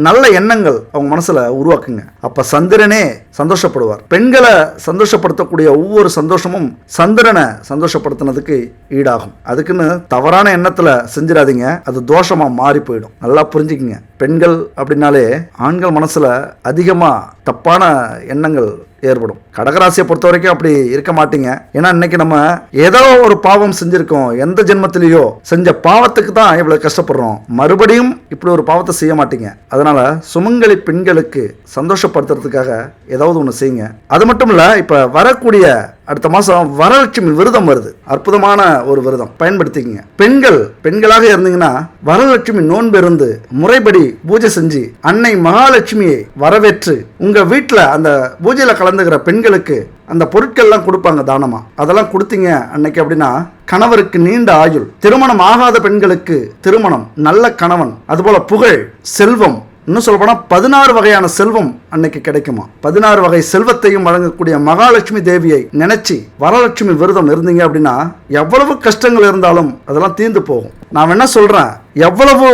நல்ல எண்ணங்கள் அவங்க மனசுல உருவாக்குங்க. அப்ப சந்திரனே சந்தோஷப்படுவார். பெண்களை சந்தோஷப்படுத்தக்கூடிய ஒவ்வொரு சந்தோஷமும் சந்திரனை சந்தோஷப்படுத்தினதுக்கு ஈடாகும். அதுக்குன்னு தவறான எண்ணத்துல செஞ்சிடாதீங்க, அது தோஷமா மாறி போயிடும். நல்லா புரிஞ்சுக்குங்க. பெண்கள் அப்படின்னாலே ஆண்கள் மனசுல அதிகமா தப்பான எண்ணங்கள் ஏற்படும். கடகராசியை பொறுத்த வரைக்கும் அப்படி இருக்க மாட்டீங்க. ஏன்னா இன்னைக்கு நம்ம ஏதோ ஒரு பாவம் செஞ்சிருக்கோம், எந்த ஜென்மத்திலேயோ செஞ்ச பாவத்துக்கு தான் இவ்வளவு கஷ்டப்படுறோம். மறுபடியும் இப்படி ஒரு பாவத்தை செய்ய மாட்டீங்க. அதனால சுமங்கலி பெண்களுக்கு சந்தோஷப்படுத்துறதுக்காக ஏதாவது ஒன்று செய்யுங்க. அது மட்டும் இல்ல, இப்ப வரக்கூடிய அடுத்த மாசம் வரலட்சுமி விரதம் வருது. அற்புதமான ஒரு விரதம், பயன்படுத்திக்கங்க. பெண்களாக இருந்தீங்கன்னா வரலட்சுமி நோன்பு இருந்து முறைப்படி பூஜை செஞ்சு அன்னை மகாலட்சுமியை வரவேற்று உங்க வீட்டில் அந்த பூஜையில கலந்துக்கிற பெண்களுக்கு அந்த பொருட்கள்லாம் கொடுப்பாங்க தானமா. அதெல்லாம் கொடுத்தீங்க அன்னைக்கு அப்படின்னா கணவருக்கு நீண்ட ஆயுள், திருமணம் ஆகாத பெண்களுக்கு திருமணம், நல்ல கணவன், அதுபோல புகழ், செல்வம், இன்னும் சொல்ல போனா 16 வகையான செல்வம் அன்னைக்கு கிடைக்குமா. 16 வகை செல்வத்தையும் வழங்கக்கூடிய மகாலட்சுமி தேவியை நினைச்சு வரலட்சுமி விரதம் இருந்தீங்க அப்படின்னா எவ்வளவு கஷ்டங்கள் இருந்தாலும் அதெல்லாம் தீர்ந்து போகும். நான் என்ன சொல்றேன், எவ்வளவு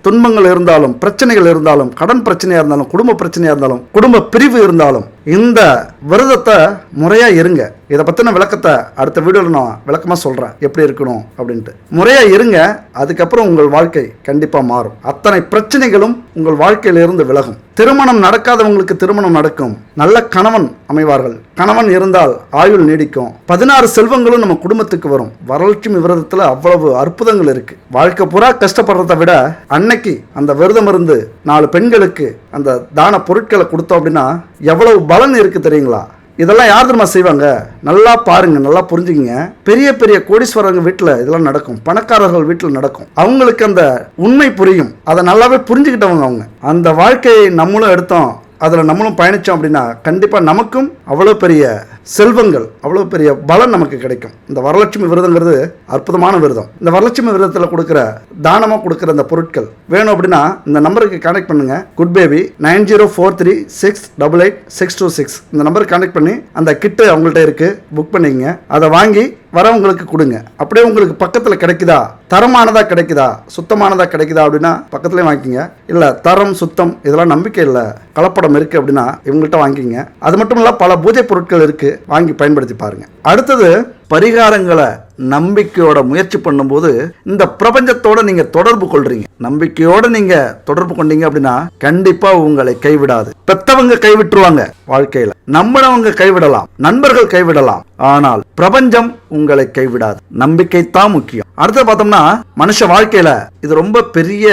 துன்பங்கள் இருந்தாலும், பிரச்சனைகள் இருந்தாலும், கடன் பிரச்சனையா இருந்தாலும், குடும்ப பிரச்சனையா இருந்தாலும், குடும்ப பிரிவு இருந்தாலும் இந்த விரதத்தை முறையா இருங்க. இதை பத்தின விளக்கத்தை அடுத்த வீடியோல நான் விளக்கமா சொல்றேன், எப்படி இருக்கணும் அப்படின்ட்டு. முறையா இருங்க, அதுக்கப்புறம் உங்கள் வாழ்க்கை கண்டிப்பா மாறும். அத்தனை பிரச்சனைகளும் உங்கள் வாழ்க்கையில இருந்து விலகும். திருமணம் நடக்காதவங்களுக்கு திருமணம் நடக்கும், நல்ல கணவன் அமைவார்கள், கணவன் இருந்தால் ஆயுள் நீடிக்கும், 16 செல்வங்களும் நம்ம குடும்பத்துக்கு வரும். வரலட்சுமி விரதத்துல அவ்வளவு அற்புதங்கள் இருக்கு. வாழ்க்கை பூரா கஷ்டப்படுறதை விட அன்னைக்கு அந்த விரதம் இருந்து 4 பெண்களுக்கு அந்த தான பொருட்களை கொடுத்தோம் அப்படின்னா எவ்வளவு பலன் இருக்கு தெரியுங்களா? இதெல்லாம் யார் தெரியுமா செய்வாங்க? நல்லா பாருங்க, நல்லா புரிஞ்சுக்கிங்க. பெரிய பெரிய கோடீஸ்வரங்க வீட்டில் இதெல்லாம் நடக்கும், பணக்காரர்கள் வீட்டில் நடக்கும். அவங்களுக்கு அந்த உண்மை புரியும், அதை நல்லாவே புரிஞ்சுக்கிட்டவங்க அவங்க. அந்த வாழ்க்கையை நம்மளும் எடுத்தோம், அதில் நம்மளும் பயணித்தோம் அப்படின்னா கண்டிப்பாக நமக்கும் அவ்வளோ பெரிய செல்வங்கள், அவ்வளோ பெரிய பலன் நமக்கு கிடைக்கும். இந்த வரலட்சுமி விரதங்கிறது அற்புதமான விரதம். இந்த வரலட்சுமி விரதத்தில் கொடுக்குற தானமாக கொடுக்குற அந்த பொருட்கள் வேணும் அப்படின்னா இந்த நம்பருக்கு கான்டாக்ட் பண்ணுங்க. குட் பேபி 9043688626 இந்த நம்பருக்கு கான்டாக்ட் பண்ணி அந்த கிட்டு அவங்கள்ட்ட இருக்கு, புக் பண்ணிக்கங்க. அதை வாங்கி வரவங்களுக்கு கொடுங்க. அப்படியே உங்களுக்கு பக்கத்தில் கிடைக்குதா, தரமானதா கிடைக்குதா, சுத்தமானதா கிடைக்குதா அப்படின்னா பக்கத்துலேயே வாங்கிக்கிங்க. இல்லை தரம் சுத்தம் இதெல்லாம் நம்பிக்கை இல்லை, கலப்படம் இருக்கு அப்படின்னா இவங்கள்ட்ட வாங்கிக்கிங்க. அது மட்டும் இல்லை, பல பூஜை பொருட்கள் இருக்கு, வாங்கி பயன்படுத்தி பாருங்க. அடுத்தது பரிகாரங்களை நம்பிக்கையோட முயற்சி பண்ணும்போது இந்த பிரபஞ்சத்தோட நீங்க தொடர்பு கொள்றீங்க. நம்பிக்கையோட நீங்க தொடர்பு கொண்டீங்க அப்படின்னா கண்டிப்பா உங்களை கைவிடாது. பெத்தவங்க கைவிட்டுருவாங்க, வாழ்க்கையில நம்மளவங்க கைவிடலாம், நண்பர்கள் கைவிடலாம், ஆனால் பிரபஞ்சம் உங்களை கைவிடாது. நம்பிக்கை தான் முக்கியம். அடுத்து பார்த்தோம்னா மனுஷ வாழ்க்கையில இது ரொம்ப பெரிய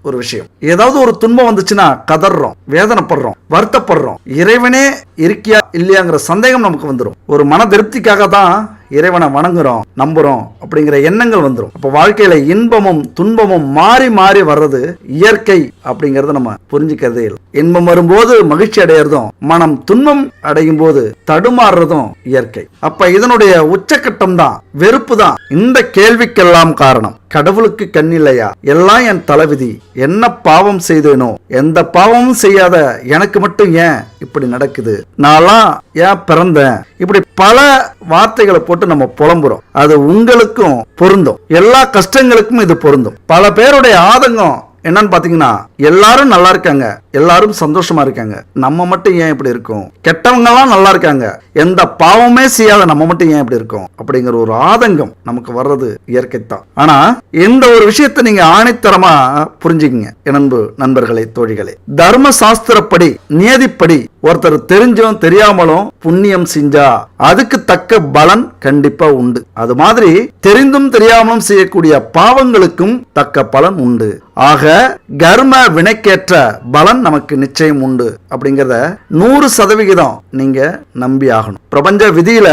ஒரு விஷயம். ஏதாவது ஒரு துன்பம் வந்துச்சுன்னா கதறோம், வேதனைப்படுறோம், வருத்தப்படுறோம். இறைவனே இருக்கியா இல்லையாங்கிற சந்தேகம் நமக்கு வந்துடும். ஒரு மன திருப்திக்காக தான் இறைவனை வணங்குறோம், நம்புறோம் அப்படிங்கிற எண்ணங்கள் வந்துடும். அப்ப வாழ்க்கையில இன்பமும் துன்பமும் மாறி மாறி வர்றது இயற்கை அப்படிங்கறத நம்ம புரிஞ்சுக்கிறதே இல்லை. இன்பம் வரும்போது மகிழ்ச்சி அடையிறதும், மனம் துன்பம் அடையும் போது தடுமாறுறதும் இயற்கை. அப்ப இதனுடைய உச்சக்கட்டம் தான் வெறுப்பு தான். இந்த கேள்விக்கெல்லாம் காரணம் கடவுளுக்கு கண் இல்லையா? எல்லாம் என் தலைவிதி. என்ன பாவம் செய்தேனோ? எந்த பாவமும் செய்யாத எனக்கு மட்டும் ஏன் இப்படி நடக்குது? நான்லாம் ஏன் பிறந்தேன்? இப்படி பல வார்த்தைகளை போட்டு நம்ம புலம்புறோம். அது உங்களுக்கும் பொருந்தும், எல்லா கஷ்டங்களுக்கும் இது பொருந்தும். பல பேருடைய ஆதங்கம் என்னன்னு பாத்தீங்கன்னா, எல்லாரும் நல்லா இருக்காங்க, எல்லாரும் சந்தோஷமா இருக்காங்க, நம்ம மட்டும் ஏன் இப்படி இருக்கும்? கெட்டவங்க எல்லாம் நல்லா இருக்காங்க, எந்த பாவமே செய்யாத நம்ம மட்டும் ஏன் இப்படி இருக்கும்? அப்படிங்கிற ஒரு ஆதங்கம் நமக்கு வர்றது இயற்கை தான். ஆனா இந்த ஒரு விஷயத்தை நீங்க ஆணித்தரமா புரிஞ்சுக்கங்க அன்பு நண்பர்களே, தோழிகளே. தர்ம சாஸ்திரப்படி, நியதிப்படி ஒருத்தர் தெரிஞ்சும் தெரியாமலும் புண்ணியம் செஞ்சா அதுக்கு தக்க பலன் கண்டிப்பா உண்டு. அது மாதிரி தெரிந்தும் தெரியாமலும் செய்யக்கூடிய பாவங்களுக்கும் தக்க பலன் உண்டு. ஆக கர்ம வினைக்கேற்ற பலன் நமக்கு நிச்சயம் உண்டு அப்படிங்கறத 100% நீங்க நம்பி ஆகணும். பிரபஞ்ச விதியில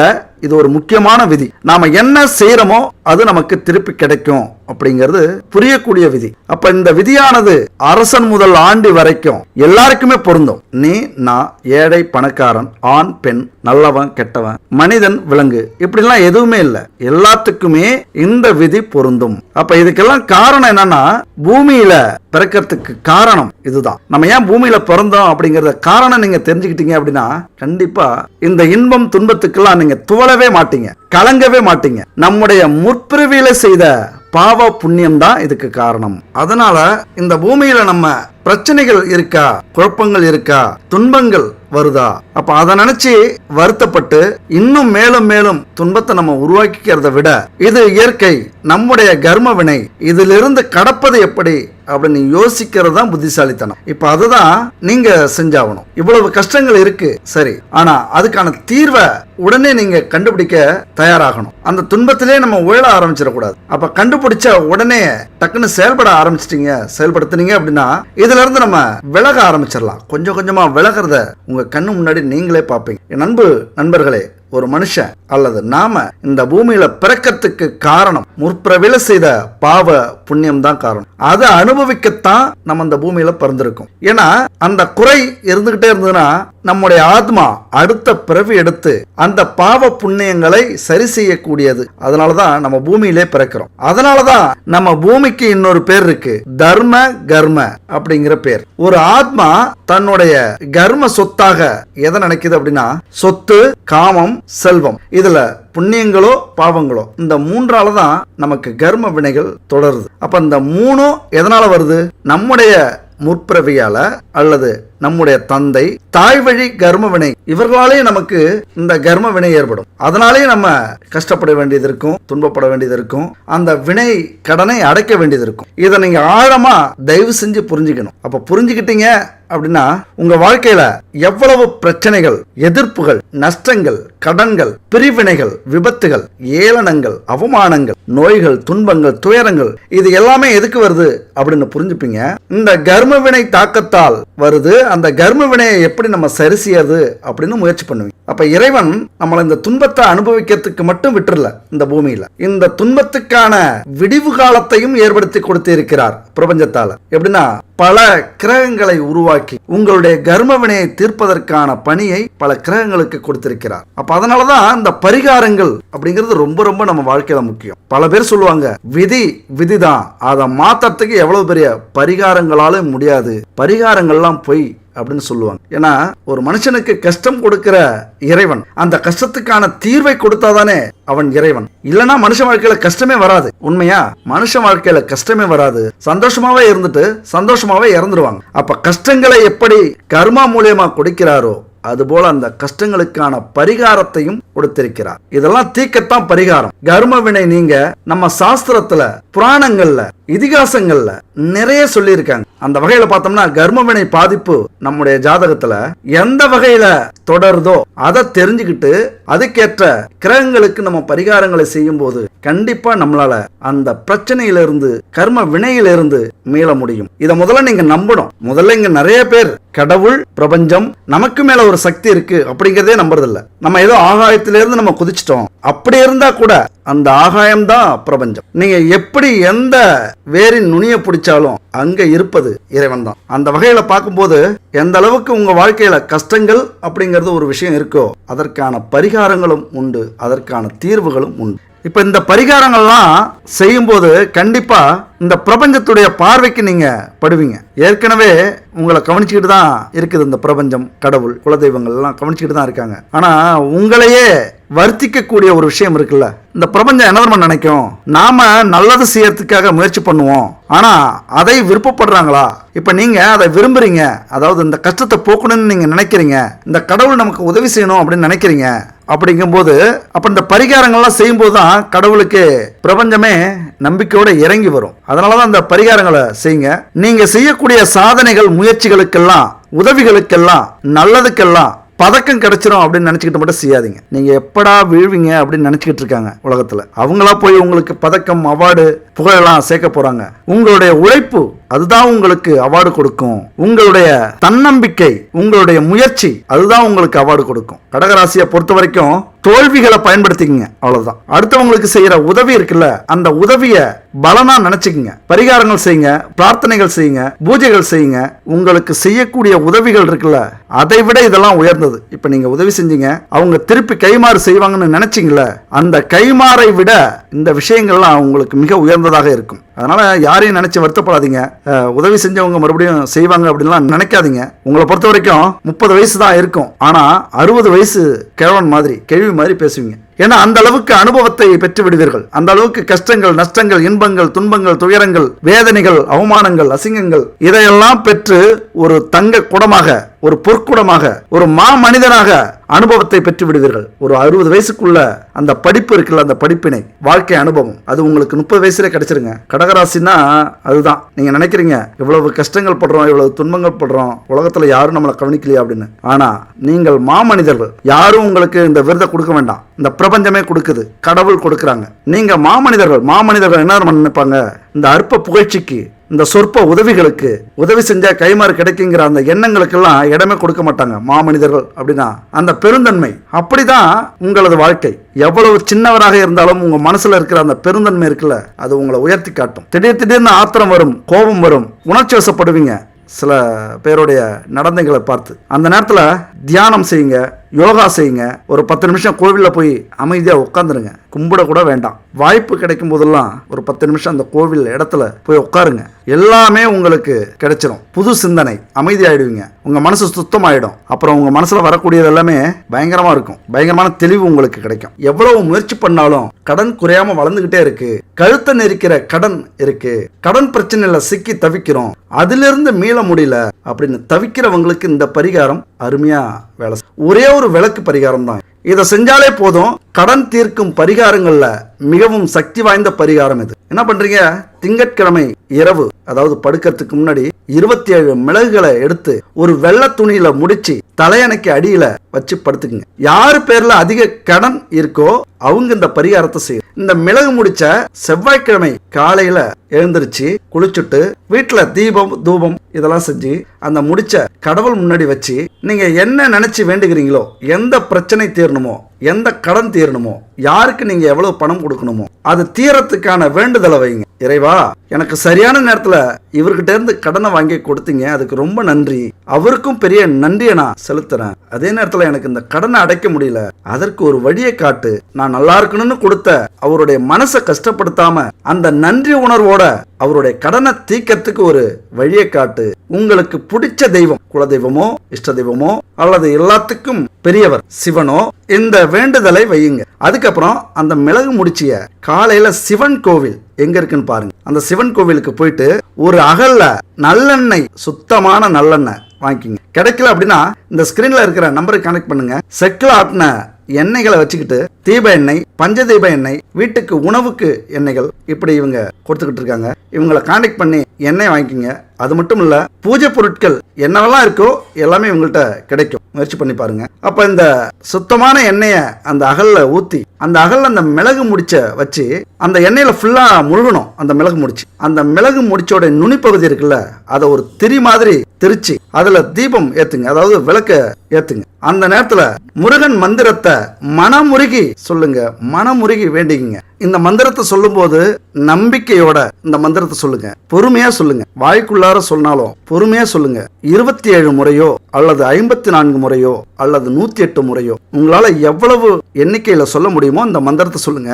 இது ஒரு முக்கியமான விதி. நாம என்ன செய்யறோமோ அது நமக்கு திருப்பி கிடைக்கும் அப்படிங்கிறது புரியக்கூடிய விதி. அப்ப இந்த விதியானது அரசன் முதல் ஆண்டி வரைக்கும் எல்லாருக்குமே பொருந்தும். நீ, நான், ஏழை, பணக்காரன், ஆண், பெண், நல்லவன், கெட்டவன், மனிதன், விலங்கு, இப்படிலாம் எதுவுமே இல்லை. எல்லாத்துக்குமே இந்த விதி பொருந்தும். அப்ப இதுக்கெல்லாம் காரணம் என்னன்னா, பூமியில பிறக்கிறதுக்கு காரணம் இதுதான். நம்ம ஏன் பூமியில பிறந்தோம் அப்படிங்கறத காரணம் நீங்க தெரிஞ்சுக்கிட்டீங்க அப்படின்னா கண்டிப்பா இந்த இன்பம் துன்பத்துக்கெல்லாம் நீங்க துவளவே மாட்டீங்க, கலங்கவே மாட்டீங்க. நம்முடைய முற்பிறவியில செய்த பாவ புண்ணியம் தான் இதுக்கு காரணம். அதனால இந்த பூமியில நம்ம பிரச்சனைகள் இருக்கா, குழப்பங்கள் இருக்கா, துன்பங்கள் வருதா, அப்ப அதை நினைச்சு வருத்தப்பட்டு இன்னும் மேலும் மேலும் துன்பத்தை நம்ம உருவாக்கிக்கிறத விட இது இயற்கை, நம்முடைய கர்ம வினை, இதிலிருந்து கடப்பது எப்படி அப்படின்னு யோசிக்கிறது தான் புத்திசாலித்தனம். இப்ப அதுதான் நீங்க செஞ்சாகணும். இவ்வளவு கஷ்டங்கள் இருக்கு சரி, ஆனா அதுக்கான தீர்வை உடனே நீங்க கண்டுபிடிக்க தயாராகணும். அந்த துன்பத்திலே நம்ம உழல ஆரம்பிச்சிடக்கூடாது. அப்ப கண்டுபிடிச்ச உடனே டக்குன்னு செயல்பட ஆரம்பிச்சிட்டீங்க, செயல்படுத்தினீங்க அப்படின்னா இதுல இருந்து நம்ம விலக ஆரம்பிச்சிடலாம். கொஞ்சம் கொஞ்சமா விலகிறத உங்க கண்ணு முன்னாடி நீங்களே பார்ப்பீங்க. என் நண்பர்களே, ஒரு மனுஷன் அல்லது நாம இந்த பூமியில பிறக்கிறதுக்கு காரணம் முற்பிறவில செய்த பாவ புண்ணியம் தான் காரணம். அதை அனுபவிக்கத்தான் நம்ம இந்த பூமியில பிறந்திருக்கோம். ஏன்னா அந்த குறை இருந்துகிட்டே இருந்ததுன்னா நம்முடைய ஆத்மா அடுத்த பிறவி எடுத்து அந்த பாவ புண்ணியங்களை சரி செய்யக்கூடியது. அதனாலதான் நம்ம பூமியிலே பிறக்கிறோம். அதனாலதான் நம்ம பூமிக்கு இன்னொரு பேர் இருக்கு, தர்ம கர்ம அப்படிங்கிற பேர். ஒரு ஆத்மா தன்னுடைய கர்ம சொத்தாக எதை நினைக்குது அப்படின்னா, சொத்து, காமம், செல்வம், இதுல புண்ணியங்களோ பாவங்களோ இந்த மூன்றால தான் நமக்கு கர்ம வினைகள் தொடருது. அப்ப இந்த மூணும் எதனால வருது? நம்முடைய முற்பிறவியால அல்லது நம்முடைய தந்தை தாய் வழி கர்ம வினை, இவர்களாலே நமக்கு இந்த கர்ம வினை ஏற்படும். அதனாலே நம்ம கஷ்டப்பட வேண்டியது இருக்கும், துன்பப்பட வேண்டியது இருக்கும், அந்த வினை கடனை அடைக்க வேண்டியது இருக்கும். இதை நீங்க ஆழமா தயவு செஞ்சு புரிஞ்சுக்கணும். அப்ப புரிஞ்சுக்கிட்டீங்க அப்படின்னா உங்க வாழ்க்கையில எவ்வளவு பிரச்சனைகள், எதிர்ப்புகள், நஷ்டங்கள், கடன்கள், பிரிவினைகள், விபத்துகள், ஏளனங்கள், அவமானங்கள், நோய்கள், துன்பங்கள், துயரங்கள், இது எல்லாமே எதுக்கு வருது அப்படின்னு புரிஞ்சுப்பீங்க. இந்த கர்ம வினை தாக்கத்தால் வருது. அந்த கர்ம வினையை எப்படி நம்ம சரி செய்யறது அப்படின்னு முயற்சி பண்ணுவீங்க. அப்ப இறைவன் நம்மளை இந்த துன்பத்தை அனுபவிக்கிறதுக்கு மட்டும் விட்டுறல, இந்த பூமியில இந்த துன்பத்துக்கான விடிவு காலத்தையும் ஏற்படுத்தி கொடுத்து இருக்கிறார் பிரபஞ்சத்தால. எப்படின்னா, பல கிரகங்களை உருவாக்கி உங்களுடைய கர்ம வினையை தீர்ப்பதற்கான பணியை பல கிரகங்களுக்கு கொடுத்திருக்கிறார். அப்ப அதனாலதான் இந்த பரிகாரங்கள் அப்படிங்கிறது ரொம்ப ரொம்ப நம்ம வாழ்க்கையில முக்கியம். பல பேர் சொல்லுவாங்க, விதிதான், அதை மாத்தறதுக்கு எவ்வளவு பெரிய பரிகாரங்களாலும் முடியாது, பரிகாரங்கள்லாம் பொய் அப்படின்னு சொல்லுவாங்க. ஏன்னா ஒரு மனுஷனுக்கு கஷ்டம் கொடுக்கிற இறைவன் அந்த கஷ்டத்துக்கான தீர்வை கொடுத்தாதானே அவன் இறைவன். இல்லனா மனுஷ வாழ்க்கையில கஷ்டமே வராது. உண்மையா, மனுஷ வாழ்க்கையில கஷ்டமே வராது. சந்தோஷமாவே இருந்துட்டு சந்தோஷமாவே இறந்துருவாங்க. அப்ப கஷ்டங்களை எப்படி கர்மா மூலியமா கொடுக்கிறாரோ அதுபோல அந்த கஷ்டங்களுக்கான பரிகாரத்தையும் கொடுத்திருக்கிறார். இதெல்லாம் தீர்க்கத்தான் பரிகாரம். கர்ம வினை நீங்க நம்ம சாஸ்திரத்துல, புராணங்கள்ல, இதிகாசங்கள்ல நிறைய சொல்லியிருக்காங்க. அந்த வகையில பார்த்தோம்னா கர்ம வினை பாதிப்பு நம்முடைய ஜாதகத்துல எந்த வகையில தொடருதோ அதை தெரிஞ்சுக்கிட்டு அதுக்கேற்ற கிரகங்களுக்கு நம்ம பரிகாரங்களை செய்யும் போது கண்டிப்பா நம்மளால அந்த பிரச்சனையிலிருந்து, கர்ம வினையிலிருந்து மீள முடியும். இதை முதல்ல நீங்க நம்பணும். முதல்ல இங்க நிறைய பேர் கடவுள், பிரபஞ்சம், நமக்கு மேல ஒரு சக்தி இருக்கு அப்படிங்கறதே நம்புறதில்ல. நம்ம ஏதோ ஆகாயத்திலிருந்து நம்ம குதிச்சிட்டோம் அப்படி இருந்தா கூட அந்த ஆகாயம் தான் பிரபஞ்சம். நீங்க எப்படி எந்த வேரின் நுனிய பிடிச்சாலும் அங்க இருப்பது இறைவன் தான். அந்த வகையில பார்க்கும்போது எந்த அளவுக்கு உங்க வாழ்க்கையில கஷ்டங்கள் அப்படிங்கிறது ஒரு விஷயம் இருக்கோ அதற்கான பரிகாரங்களும் உண்டு, அதற்கான தீர்வுகளும் உண்டு. இப்ப இந்த பரிகாரங்கள்லாம் செய்யும்போது கண்டிப்பா இந்த பிரபஞ்சத்துடைய பார்வைக்கு நீங்க படுவீங்க. ஏற்கனவே உங்களை கவனிச்சுக்கிட்டு தான் இருக்குது இந்த பிரபஞ்சம், கடவுள், குலதெய்வங்கள் எல்லாம் கவனிச்சுக்கிட்டு தான் இருக்காங்க. ஆனா உங்களையே வருத்திக்கக்கூடிய ஒரு விஷயம் இருக்குல்ல, இந்த பிரபஞ்சம் என்ன நினைக்கும், நாம நல்லது செய்யறதுக்காக முயற்சி பண்ணுவோம், ஆனா அதை விருப்பப்படுறாங்களா? இப்ப நீங்க அதை விரும்புறீங்க, அதாவது இந்த கஷ்டத்தை போக்கணும்னு நீங்க நினைக்கிறீங்க, இந்த கடவுள் நமக்கு உதவி செய்யணும் அப்படின்னு நினைக்கிறீங்க. அப்படிங்கும்போது அப்ப இந்த பரிகாரங்கள்லாம் செய்யும்போது தான் கடவுளுக்கு, பிரபஞ்சமே நம்பிக்கையோட இறங்கி வரும். அதனாலதான் இந்த பரிகாரங்களை செய்யுங்க. நீங்க செய்யக்கூடிய சாதனைகள், முயற்சிகளுக்கெல்லாம், உதவிகளுக்கெல்லாம், நல்லதுக்கெல்லாம் பதக்கம் கிடைச்சிரும் அப்படின்னு நினைச்சுக்கிட்டு மட்டும் செய்யாதீங்க. நீங்க எப்படா வீழ்வீங்க அப்படின்னு நினைச்சுக்கிட்டு இருக்காங்க உலகத்துல. அவங்களா போய் உங்களுக்கு பதக்கம், அவார்டு, புகழெல்லாம் சேர்க்க போறாங்க. உங்களுடைய உழைப்பு அதுதான் உங்களுக்கு அவார்டு கொடுக்கும். உங்களுடைய தன்னம்பிக்கை, உங்களுடைய முயற்சி அதுதான் உங்களுக்கு அவார்டு கொடுக்கும். கடகராசியை பொறுத்த வரைக்கும் தோல்விகளை பயன்படுத்திக்கங்க, அவ்வளவுதான். அடுத்தவங்களுக்கு செய்யற உதவி இருக்குல்ல, அந்த உதவியை பலனா நினைச்சுக்கங்க. பரிகாரங்கள் செய்யுங்க, பிரார்த்தனைகள் செய்யுங்க, பூஜைகள் செய்யுங்க. உங்களுக்கு செய்யக்கூடிய உதவிகள் இருக்குல்ல, அதை விட இதெல்லாம் உயர்ந்தது. இப்ப நீங்க உதவி செஞ்சீங்க, அவங்க திருப்பி கைமாறு செய்வாங்கன்னு நினைச்சீங்கள, அந்த கைமாறை விட இந்த விஷயங்கள்லாம் உங்களுக்கு மிக உயர்ந்ததாக இருக்கும். அதனால யாரையும் நினைச்சு வருத்தப்படாதீங்க. உதவி செஞ்சவங்க மறுபடியும் செய்வாங்க அப்படின்லாம் நினைக்காதீங்க. உங்களை பொறுத்த வரைக்கும் 30 வயசு தான் இருக்கும், ஆனா 60 வயசு கிழவன் மாதிரி, கேள்வி மாதிரி பேசுவீங்க. ஏன்னா அந்த அளவுக்கு அனுபவத்தை பெற்று விடுவீர்கள். அந்த அளவுக்கு கஷ்டங்கள், நஷ்டங்கள், இன்பங்கள், துன்பங்கள், துயரங்கள், வேதனைகள், அவமானங்கள், அசிங்கங்கள் இதையெல்லாம் பெற்று ஒரு தங்க குடமாக, ஒரு பொற்குடமாக, ஒரு மனிதனாக அனுபவத்தை பெற்று விடுவீர்கள். ஒரு 60 வயசுக்குள்ள அந்த படிப்பு இருக்குல்ல, அந்த படிப்பினை, வாழ்க்கை அனுபவம், அது உங்களுக்கு 30 வயசுல கிடைச்சிருங்க. கடகராசினா அதுதான். நீங்க நினைக்கிறீங்க இவ்வளவு கஷ்டங்கள் படுறோம், இவ்வளவு துன்பங்கள் படுறோம், உலகத்துல யாரும் நம்மளை கவனிக்கலையா அப்படின்னு. ஆனா நீங்கள் மாமனிதர்கள். யாரும் உங்களுக்கு இந்த விருதை கொடுக்க வேண்டாம், இந்த பிரபஞ்சமே கொடுக்குது, கடவுள் கொடுக்குறாங்க. நீங்க மாமனிதர்கள். மாமனிதர்கள் என்ன நினைப்பாங்க, இந்த அற்ப புகழ்ச்சிக்கு, இந்த சொற்ப உதவிகளுக்கு, உதவி செஞ்சா கைமாறு கிடைக்குங்கிற அந்த எண்ணங்களுக்கெல்லாம் இடமே கொடுக்க மாட்டாங்க மாமனிதர்கள். அப்படின்னா அந்த பெருந்தன்மை. அப்படிதான் உங்களது வாழ்க்கை. எவ்வளவு சின்னவராக இருந்தாலும் உங்க மனசுல இருக்கிற அந்த பெருந்தன்மை இருக்குல்ல, அது உங்களை உயர்த்தி காட்டும். திடீர்னு ஆத்திரம் வரும், கோபம் வரும், உணர்ச்சி வசப்படுவீங்க சில பேருடைய நடந்தைகளை பார்த்து. அந்த நேரத்தில் தியானம் செய்யுங்க, யோகா செய்யுங்க. ஒரு 10 நிமிஷம் கோவிலில் போய் அமைதியாக உட்காந்துருங்க, கும்பிட கூட வேண்டாம். வாய்ப்பு கிடைக்கும் போதெல்லாம் ஒரு 10 நிமிஷம் அந்த கோவில் இடத்துல போய் உட்காருங்க. எல்லாமே உங்களுக்கு கிடைச்சிடும். புது சிந்தனை, அமைதியாயிடுவீங்க, உங்க மனசு சுத்தமாயிடும். அப்புறம் உங்க மனசுல வரக்கூடியது எல்லாமே பயங்கரமா இருக்கும். பயங்கரமான தெளிவு உங்களுக்கு கிடைக்கும். எவ்வளவு முயற்சி பண்ணாலும் கடன் குறையாம வளர்ந்துகிட்டே இருக்கு. கழுத்தை நெரிக்கிற கடன் இருக்கு. கடன் பிரச்சனையில சிக்கி தவிக்கிறோம், அதிலிருந்து மீள முடியல அப்படின்னு தவிக்கிறவங்களுக்கு இந்த பரிகாரம் அருமையா வேலை. ஒரே ஒரு விளக்கு பரிகாரம் தான். இதை செஞ்சாலே போதும். கடன் தீர்க்கும் பரிகாரங்கள்ல மிகவும் சக்தி வாய்ந்த பரிகாரம் இது. என்ன பண்றீங்க, திங்கட்கிழமை இரவு, அதாவது படுக்கிறதுக்கு முன்னாடி 27 மிளகுகளை எடுத்து ஒரு வெள்ளை துணியில முடிச்சு தலையணைக்கு அடியில வச்சு படுத்துக்குங்க. யாரு பேர்ல அதிக கடன் இருக்கோ அவங்க இந்த பரிகாரத்தை செய்யும். இந்த மிளகு முடிச்ச செவ்வாய்க்கிழமை காலையில எழுந்திருச்சு குளிச்சுட்டு வீட்டுல தீபம், தூபம் இதெல்லாம் செஞ்சு அந்த முடிச்ச கடவுள் முன்னாடி வச்சு நீங்க என்ன நினைச்சு வேண்டுகிறீங்களோ, எந்த பிரச்சனை தீரணுமோ, எந்த கடன் தீரணுமோ, யாருக்கு நீங்க எவ்வளவு பணம் கொடுக்கணுமோ அது தீரத்துக்கான வேண்டுதலை வைங்க. இறைவா, எனக்கு சரியான நேரத்துல இவர்கிட்ட இருந்து கடனை வாங்கி கொடுத்தீங்க, அதுக்கு ரொம்ப நன்றி. அவருக்கும் பெரிய நன்றியை நான் செலுத்துறேன். அதே நேரத்துல எனக்கு இந்த கடனை அடைக்க முடியல, அதற்கு ஒரு வழியை காட்டு. நான் நல்லா இருக்கணும்னு கொடுத்த அவருடைய மனசை கஷ்டப்படுத்தாம அந்த நன்றி உணர்வோட அவருடைய கடனை தீர்க்கறதுக்கு ஒரு வழியை காட்டு. உங்களுக்கு பிடிச்ச தெய்வம், குலதெய்வமோ இஷ்ட தெய்வமோ அல்லது எல்லாத்துக்கும் பெரியவர் சிவனோ, இந்த வேண்டுதலை வையுங்க. அதுக்கப்புறம் அந்த மிளகு முடிச்சிய காலையில சிவன் கோவில் எங்க இருக்குன்னு பாருங்க. அந்த சிவன் கோவிலுக்கு போயிட்டு ஒரு அகல்ல நல்லெண்ணெய், சுத்தமான நல்லெண்ணெய் வாங்கிக்கிங்க. கிடைக்கல அப்படின்னா இந்த ஸ்கிரீன்ல இருக்கிற நம்பருக்கு கனெக்ட் பண்ணுங்க. செக்கில் ஆட்டின எண்ணெய்களை வச்சுக்கிட்டு தீப எண்ணெய், பஞ்சதீப எண்ணெய், வீட்டுக்கு உணவுக்கு எண்ணெய்கள் இப்படி இவங்க கொடுத்துக்கிட்டு இருக்காங்க. இவங்களை கான்டாக்ட் பண்ணி எண்ணெய் வாங்கிக்கிங்க. அது மட்டும் இல்ல, பூஜை பொருட்கள் என்னவெல்லாம் இருக்கோ எல்லாமே இவங்கள்ட்ட கிடைக்கும். முயற்சி பண்ணி பாருங்க. அப்ப இந்த சுத்தமான எண்ணெயை அந்த அகல்ல ஊத்தி, அந்த அகல்ல அந்த மிளகு முடிச்ச வச்சு அந்த எண்ணெயில ஃபுல்லா முழுகணும். அந்த மிளகு முடிச்சு, அந்த மிளகு முடிச்சோட நுனிப்பகுதி இருக்குல்ல, அதை ஒரு திரி மாதிரி திரிச்சு அதுல தீபம் ஏத்துங்க, அதாவது விளக்க ஏத்துங்க. அந்த நேரத்துல முருகன் மந்திரத்தை மனமுருகி சொல்லுங்க, மனமுருகி வேண்டிங்க. இந்த மந்திரத்தை சொல்லும் போது நம்பிக்கையோட இந்த மந்திரத்தை சொல்லுங்க, பொறுமையா சொல்லுங்க. வாய்க்குள்ளார சொன்னாலும் பொறுமையா சொல்லுங்க. 27 முறையோ அல்லது 54 முறையோ அல்லது 108 முறையோ உங்களால எவ்வளவு எண்ணிக்கையில சொல்ல முடியுமோ இந்த மந்திரத்தை சொல்லுங்க.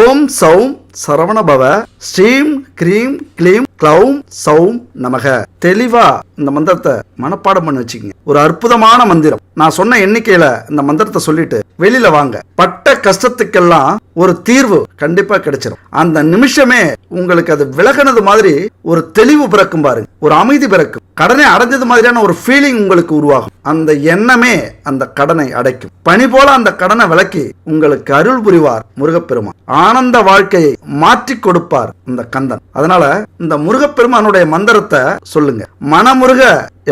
ஓம் சௌம் சரவணபவ ஸ்ரீம் கிரீம் க்ளீம் க்ளௌம் சௌம் நமக. தெளிவா இந்த மந்திரத்தை மனப்பாடம் பண்ணி வச்சுக்கோங்க. ஒரு அற்புதமான மந்திரம். நான் சொன்ன எண்ணிக்கையில இந்த மந்திரத்தை சொல்லிட்டு வெளியில வாங்க. பட்ட கஷ்டத்துக்கெல்லாம் ஒரு தீர்வு கண்டிப்பா கிடைச்சிடும். அந்த நிமிஷமே உங்களுக்கு அது விலகினது மாதிரி ஒரு தெளிவு பிறக்கும் பாருங்க, ஒரு அமைதி பிறக்கும். கடனை அடைஞ்சது மாதிரியான ஒரு ஃபீலிங் உங்களுக்கு உருவாகும். அந்த எண்ணமே அந்த கடனை அடைக்கும். பனி போல அந்த கடனை விலக்கி உங்களுக்கு அருள் புரிவார் முருகப்பெருமான். ஆனந்த வாழ்க்கையை மாற்றி கொடுப்பார் இந்த கந்தன். அதனால இந்த முருகப்பெருமானுடைய மந்திரத்தை சொல்லுங்க. மனமுருக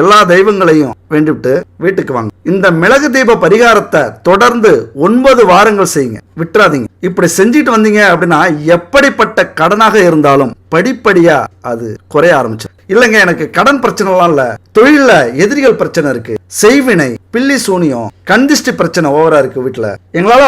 எல்லா தெய்வங்களையும் வேண்டிவிட்டு வீட்டுக்கு வாங்க. இந்த மிளகு தீப பரிகாரத்தை தொடர்ந்து 9 வாரங்கள் செய்யுங்க, விட்டுறாதீங்க. இப்படி செஞ்சுட்டு வந்தீங்க அப்படின்னா எப்படிப்பட்ட கடனாக இருந்தாலும் படிப்படியா அது குறைய ஆரம்பிச்சு. இல்லைங்க எனக்கு கடன் பிரச்சனைலாம் இல்ல, தொழில எதிரிகள் பிரச்சனை இருக்கு, செய்வினை, பில்லி சூனியம், கந்திஷ்டி பிரச்சனை ஓவரா இருக்கு வீட்டுல, எங்களால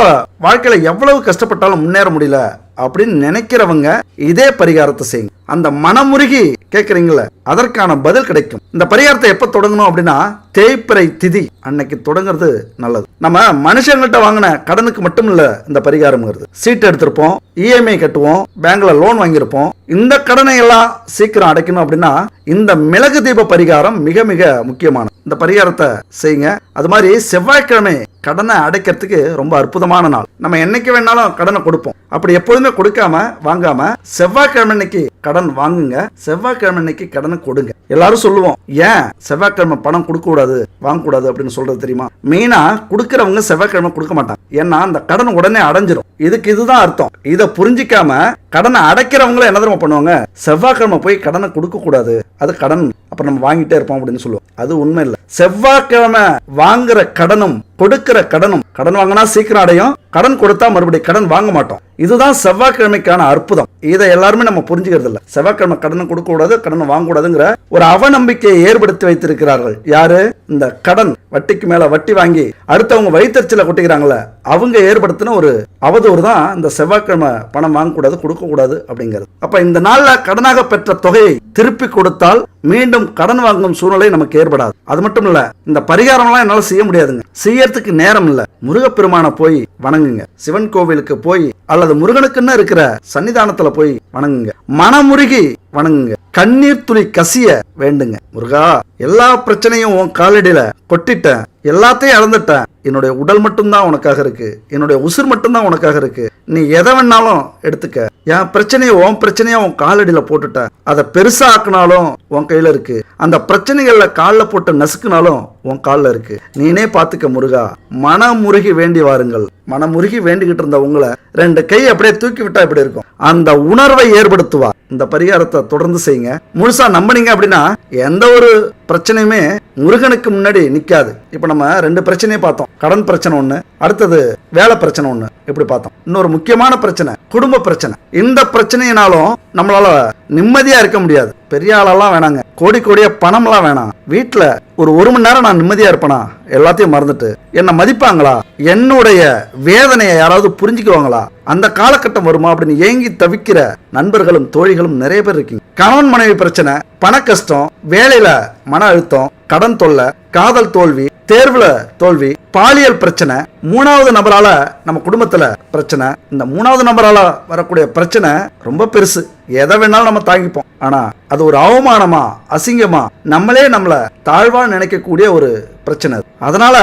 வாழ்க்கையில எவ்வளவு கஷ்டப்பட்டாலும் முன்னேற முடியல அப்படின்னு நினைக்கிறவங்க இதே பரிகாரத்தை செய்யுங்க. அந்த மனமுருகி கேட்கறீங்களா, அதற்கான பதில் கிடைக்கும். இந்த பரிகாரத்தை எப்ப தொடங்கணும் அப்படின்னா தேய்பிறை திதி அன்னைக்கு தொடங்குறது நல்லது. நம்ம மனுஷங்கள்ட்ட வாங்கின கடனுக்கு மட்டும் இல்ல இந்த பரிகாரம்ங்கிறது. சீட் எடுத்திருப்போம், இஎம்ஐ கட்டுவோம், பேங்க்ல லோன் வாங்கியிருப்போம். இந்த கடனை எல்லாம் சீக்கிரம் அடைக்கணும் அப்படின்னா இந்த மிளகு தீப பரிகாரம் மிக மிக முக்கியமான. இந்த பரிகாரத்தை செய்யுங்க. அது மாதிரி செவ்வாய்க்கிழமை கடனை அடைக்கிறதுக்கு ரொம்ப அற்புதமான நாள். நம்ம என்னைக்கு வேணாலும் கடனை கொடுப்போம். அப்படி எப்பொழுதுமே கொடுக்காம வாங்காம செவ்வாய்க்கிழமை அன்னைக்கு கடன் வாங்குங்க, செவ்வாய்க்கிழமை அன்னைக்கு கடனை கொடுங்க. எல்லாரும் சொல்லுவோம், ஏன் செவ்வாய்க்கிழமை பணம் கொடுக்க கூடாது, வாங்க கூடாது அப்படின்னு சொல்றது தெரியுமா? மெயினா கொடுக்கறவங்க செவ்வாய்க்கிழமை கொடுக்க மாட்டாங்க. ஏன்னா அந்த கடன் உடனே அடைஞ்சிரும். இதுக்கு இதுதான் அர்த்தம். இதை புரிஞ்சிக்காம கடனை அடைக்கிறவங்களும் என்ன தெரியுமா பண்ணுவாங்க, செவ்வாய்க்கிழமை போய் கடனை கொடுக்க கூடாது, அது கடன் அப்புறம் நம்ம வாங்கிட்டே இருப்போம் அப்படின்னு சொல்லுவோம். அது உண்மை இல்லை. செவ்வாய்க்கிழமை வாங்குற கடனும் கொடுக்கிற கடனும், கடன் வாங்கினா சீக்கிரம் அடையும், கடன் கொடுத்தா மறுபடியும் கடன் வாங்க மாட்டோம். இதுதான் செவ்வாய்க்கிழமைக்கான அற்புதம். இதை எல்லாருமே நம்ம புரிஞ்சுக்கிறது இல்லை. செவ்வாய்க்கிழமை கடனை கொடுக்க கூடாது, கடனை வாங்க கூடாதுங்கிற ஒரு அவநம்பிக்கையை ஏற்படுத்தி வைத்திருக்கிறார்கள். யாரு? இந்த கடன் வட்டிக்கு மேல வட்டி வாங்கி அடுத்தவங்க வயிற்றுச்சல கொட்டிக்கிறாங்களே, அவங்க ஏற்படுத்தின ஒரு அவதூறு தான் இந்த செவ்வாய்க்கிழமை பணம் வாங்கக்கூடாது, கொடுக்க கூடாது அப்படிங்கிறது. அப்ப இந்த நாள்ல கடனாக பெற்ற தொகையை திருப்பி கொடுத்தால் மீண்டும் கடன் வாங்கும் சூழ்நிலை நமக்கு ஏற்படாது. அது மட்டும் இல்ல, இந்த பரிகாரம்லாம் என்னால செய்ய முடியாதுங்க, செய்யறதுக்கு நேரம் இல்ல, முருகப்பெருமான போய் வணங்குங்க. சிவன் கோவிலுக்கு போய் அல்லது முருகனுக்குன்னு இருக்கிற சன்னிதானத்துல போய் வணங்குங்க. மனமுருகி வணங்குங்க. கண்ணீர் துளி கசிய வேண்டுங்க. முருகா, எல்லா பிரச்சனையும் உன் காலடியில கொட்டிட்டேன், எல்லாத்தையும் இழந்துட்டேன், என்னுடைய உடல் மட்டும்தான் உனக்காக இருக்கு, என்னுடைய உசுர் மட்டும்தான் உனக்காக இருக்கு, நீ எதை வேணாலும் எடுத்துக்க, என் பிரச்சனையை உன் பிரச்சனையா உன் காலடியில போட்டுட்ட, அதை பெருசா ஆக்குனாலும் உன் கையில இருக்கு, அந்த பிரச்சனைகள்ல காலில் போட்டு நசுக்குனாலும் உன் காலில் இருக்கு, நீனே பாத்துக்க முருகா. மனமுருகி வேண்டி வாருங்கள். மனமுருகி வேண்டிக்கிட்டு இருந்த உங்களை 2 கை அப்படியே தூக்கி விட்டா இப்படி இருக்கும். அந்த உணர்வை ஏற்படுத்துவா. இந்த பரிகாரத்தை தொடர்ந்து செய்யுங்க. முழுசா நம்பினீங்க அப்படின்னா எந்த ஒரு பிரச்சனையுமே முருகனுக்கு முன்னாடி நிக்காது. இப்ப நம்ம 2 பிரச்சனையை பார்த்தோம். கடன் பிரச்சனை ஒண்ணு, அடுத்தது வேலை பிரச்சனை ஒண்ணு, இப்படி பார்த்தோம். இன்னொரு முக்கியமான பிரச்சனை குடும்ப பிரச்சனை. இந்த பிரச்சனையினாலும் நம்மளால நிம்மதியா இருக்க முடியாது. பெரிய ஆளெல்லாம் வேணாங்க, கோடி கோடியா பணம்லாம் வேணாம். வீட்டுல ஒரு மணி நேரம் நான் நிம்மதியா இருப்பேனா, எல்லாத்தையும் மறந்துட்டு என்ன மதிப்பாங்களா, என்னுடைய வேதனையை யாராவது புரிஞ்சுக்குவாங்களா, அந்த காலகட்டம் வருமா அப்படின்னு ஏங்கி தவிக்கிற நண்பர்களும் தோழிகளும் நிறைய பேர் இருக்கீங்க. கணவன் மனைவி பிரச்சனை, பண கஷ்டம், வேலையில மன அழுத்தம், கடன் தொல்லை, காதல் தோல்வி, தேர்வுல தோல்வி, பாலியல் பிரச்சனை, 3வது நபரால நம்ம குடும்பத்துல பிரச்சனை. இந்த 3வது நபரால வரக்கூடிய பிரச்சனை ரொம்ப பெருசு. எதை வேணாலும் நம்ம தாங்கிப்போம். ஆனா அது ஒரு அவமானமா, அசிங்கமா, நம்மளே நம்மள தாழ்வா நினைக்கக்கூடிய ஒரு பிரச்சனை. அதனால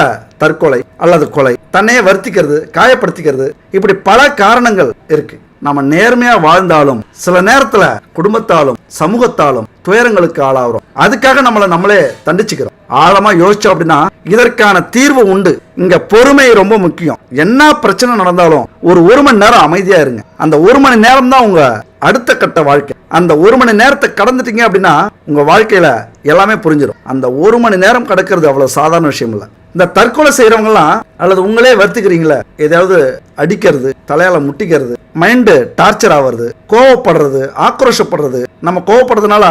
தற்கொலை அல்லது கொலை, தன்னையே வருத்திக்கிறது, காயப்படுத்திக்கிறது, இப்படி பல காரணங்கள் இருக்கு. நம்ம நேர்மையா வாழ்ந்தாலும் சில நேரத்துல குடும்பத்தாலும் சமூகத்தாலும் துயரங்களுக்கு ஆளாகிறோம். அதுக்காக நம்மளை நம்மளே தண்டிச்சுக்கிறோம். ஆழமா யோசிச்சோம் அப்படின்னா இதற்கான தீர்வு உண்டு. இங்க பொறுமை ரொம்ப முக்கியம். என்ன பிரச்சனை நடந்தாலும் ஒரு மணி நேரம் அமைதியா இருங்க. அந்த 1 மணி நேரம் தான் உங்க அடுத்த கட்ட வாழ்க்கை. அந்த 1 மணி நேரத்தை கடந்துட்டீங்க அப்படின்னா உங்க வாழ்க்கையில எல்லாமே புரிஞ்சிடும். அந்த 1 மணி நேரம் கடக்கிறது அவ்வளவு சாதாரண விஷயம் இல்லை. இந்த தற்கொலை செய்யறவங்கலாம் அல்லது உங்களே வருத்திக்கிறீங்களே, ஏதாவது அடிக்கிறது, தலையால முட்டிக்கிறது, மைண்டு டார்ச்சர் ஆகிறது, கோவப்படுறது, ஆக்ரோஷப்படுறது, நம்ம கோவப்படுறதுனால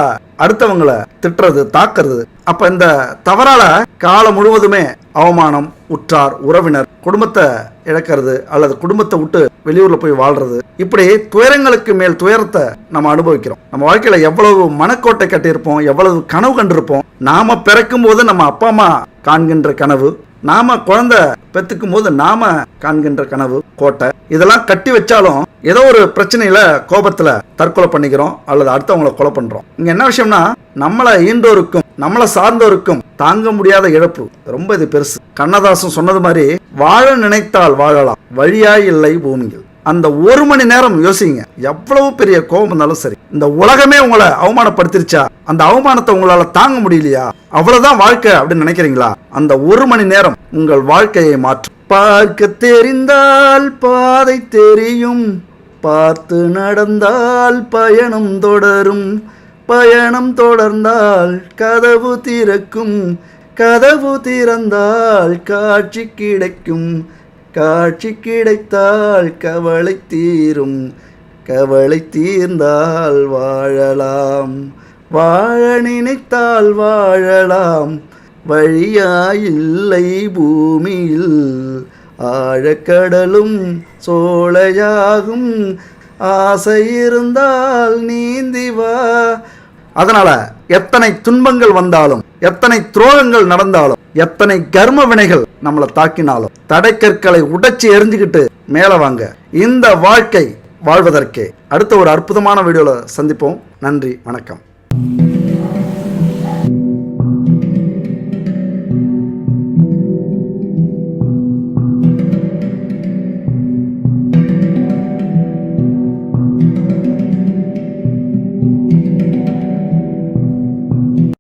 அடுத்தவங்களை திட்டுறது, தாக்குறது, அப்ப இந்த தவறால காலம் முழுவதுமே அவமானம், உற்றார் உறவினர், குடும்பத்தை இழக்கிறது அல்லது குடும்பத்தை விட்டு வெளியூர்ல போய் வாழ்றது, இப்படி துயரங்களுக்கு மேல் துயரத்தை நம்ம அனுபவிக்கிறோம். நம்ம வாழ்க்கையில எவ்வளவு மனக்கோட்டை கட்டியிருப்போம், எவ்வளவு கனவு கண்டிருப்போம். நாம பிறக்கும் போது நம்ம அப்பா அம்மா காண்கின்ற கனவு, நாம குழந்தை பெத்துக்கும் போது நாம காண்கின்ற கனவு, கோட்டை, இதெல்லாம் கட்டி வச்சாலும் ஏதோ ஒரு பிரச்சனையில கோபத்துல தற்கொலை பண்ணிக்கிறோம் அல்லது அடுத்தவங்களை கொலை பண்றோம். இங்க என்ன விஷயம்னா, நம்மளை ஈண்டோருக்கும் நம்மளை சார்ந்தோருக்கும் தாங்க முடியாத இழப்பு ரொம்ப இது பெருசு. கண்ணதாசன் சொன்னது மாதிரி, வாழ நினைத்தால் வாழலாம், வழியாய் இல்லை பூமியில். அந்த 1 மணி நேரம் யோசிங்க. எவ்வளவு பெரிய கோபம் இருந்தாலும் சரி, இந்த உலகமே உங்களை அவமானப்படுத்திருச்சா, அந்த அவமானத்தை உங்களால தாங்க முடியலையா, அவ்வளவுதான் வாழ்க்கை அப்படின்னு நினைக்கிறீங்களா, அந்த 1 மணி நேரம் உங்கள் வாழ்க்கையை மாற்றும். பார்க்க தெரிந்தால் பாதை தெரியும், பார்த்து நடந்தால் பயணம் தொடரும், பயணம் தொடர்ந்தால் கதவு திறக்கும், கதவு திறந்தால் காட்சி கிடைக்கும், காட்சி கிடைத்தால் கவலை தீரும், கவலை தீர்ந்தால் வாழலாம், வாழ நினைத்தால் வாழலாம், வழியாயில்லை பூமியில், ஆழக்கடலும் சோலையாகும், ஆசை இருந்தால் நீந்தி வா. அதனால எத்தனை துன்பங்கள் வந்தாலும், எத்தனை துரோகங்கள் நடந்தாலும், எத்தனை கர்ம வினைகள் நம்மளை தாக்கினாலும், தடைக்கற்களை உடைச்சி எரிஞ்சுக்கிட்டு மேல வாங்க. இந்த வாழ்க்கை வாழ்வதற்கே. அடுத்த ஒரு அற்புதமான வீடியோல சந்திப்போம். நன்றி, வணக்கம்.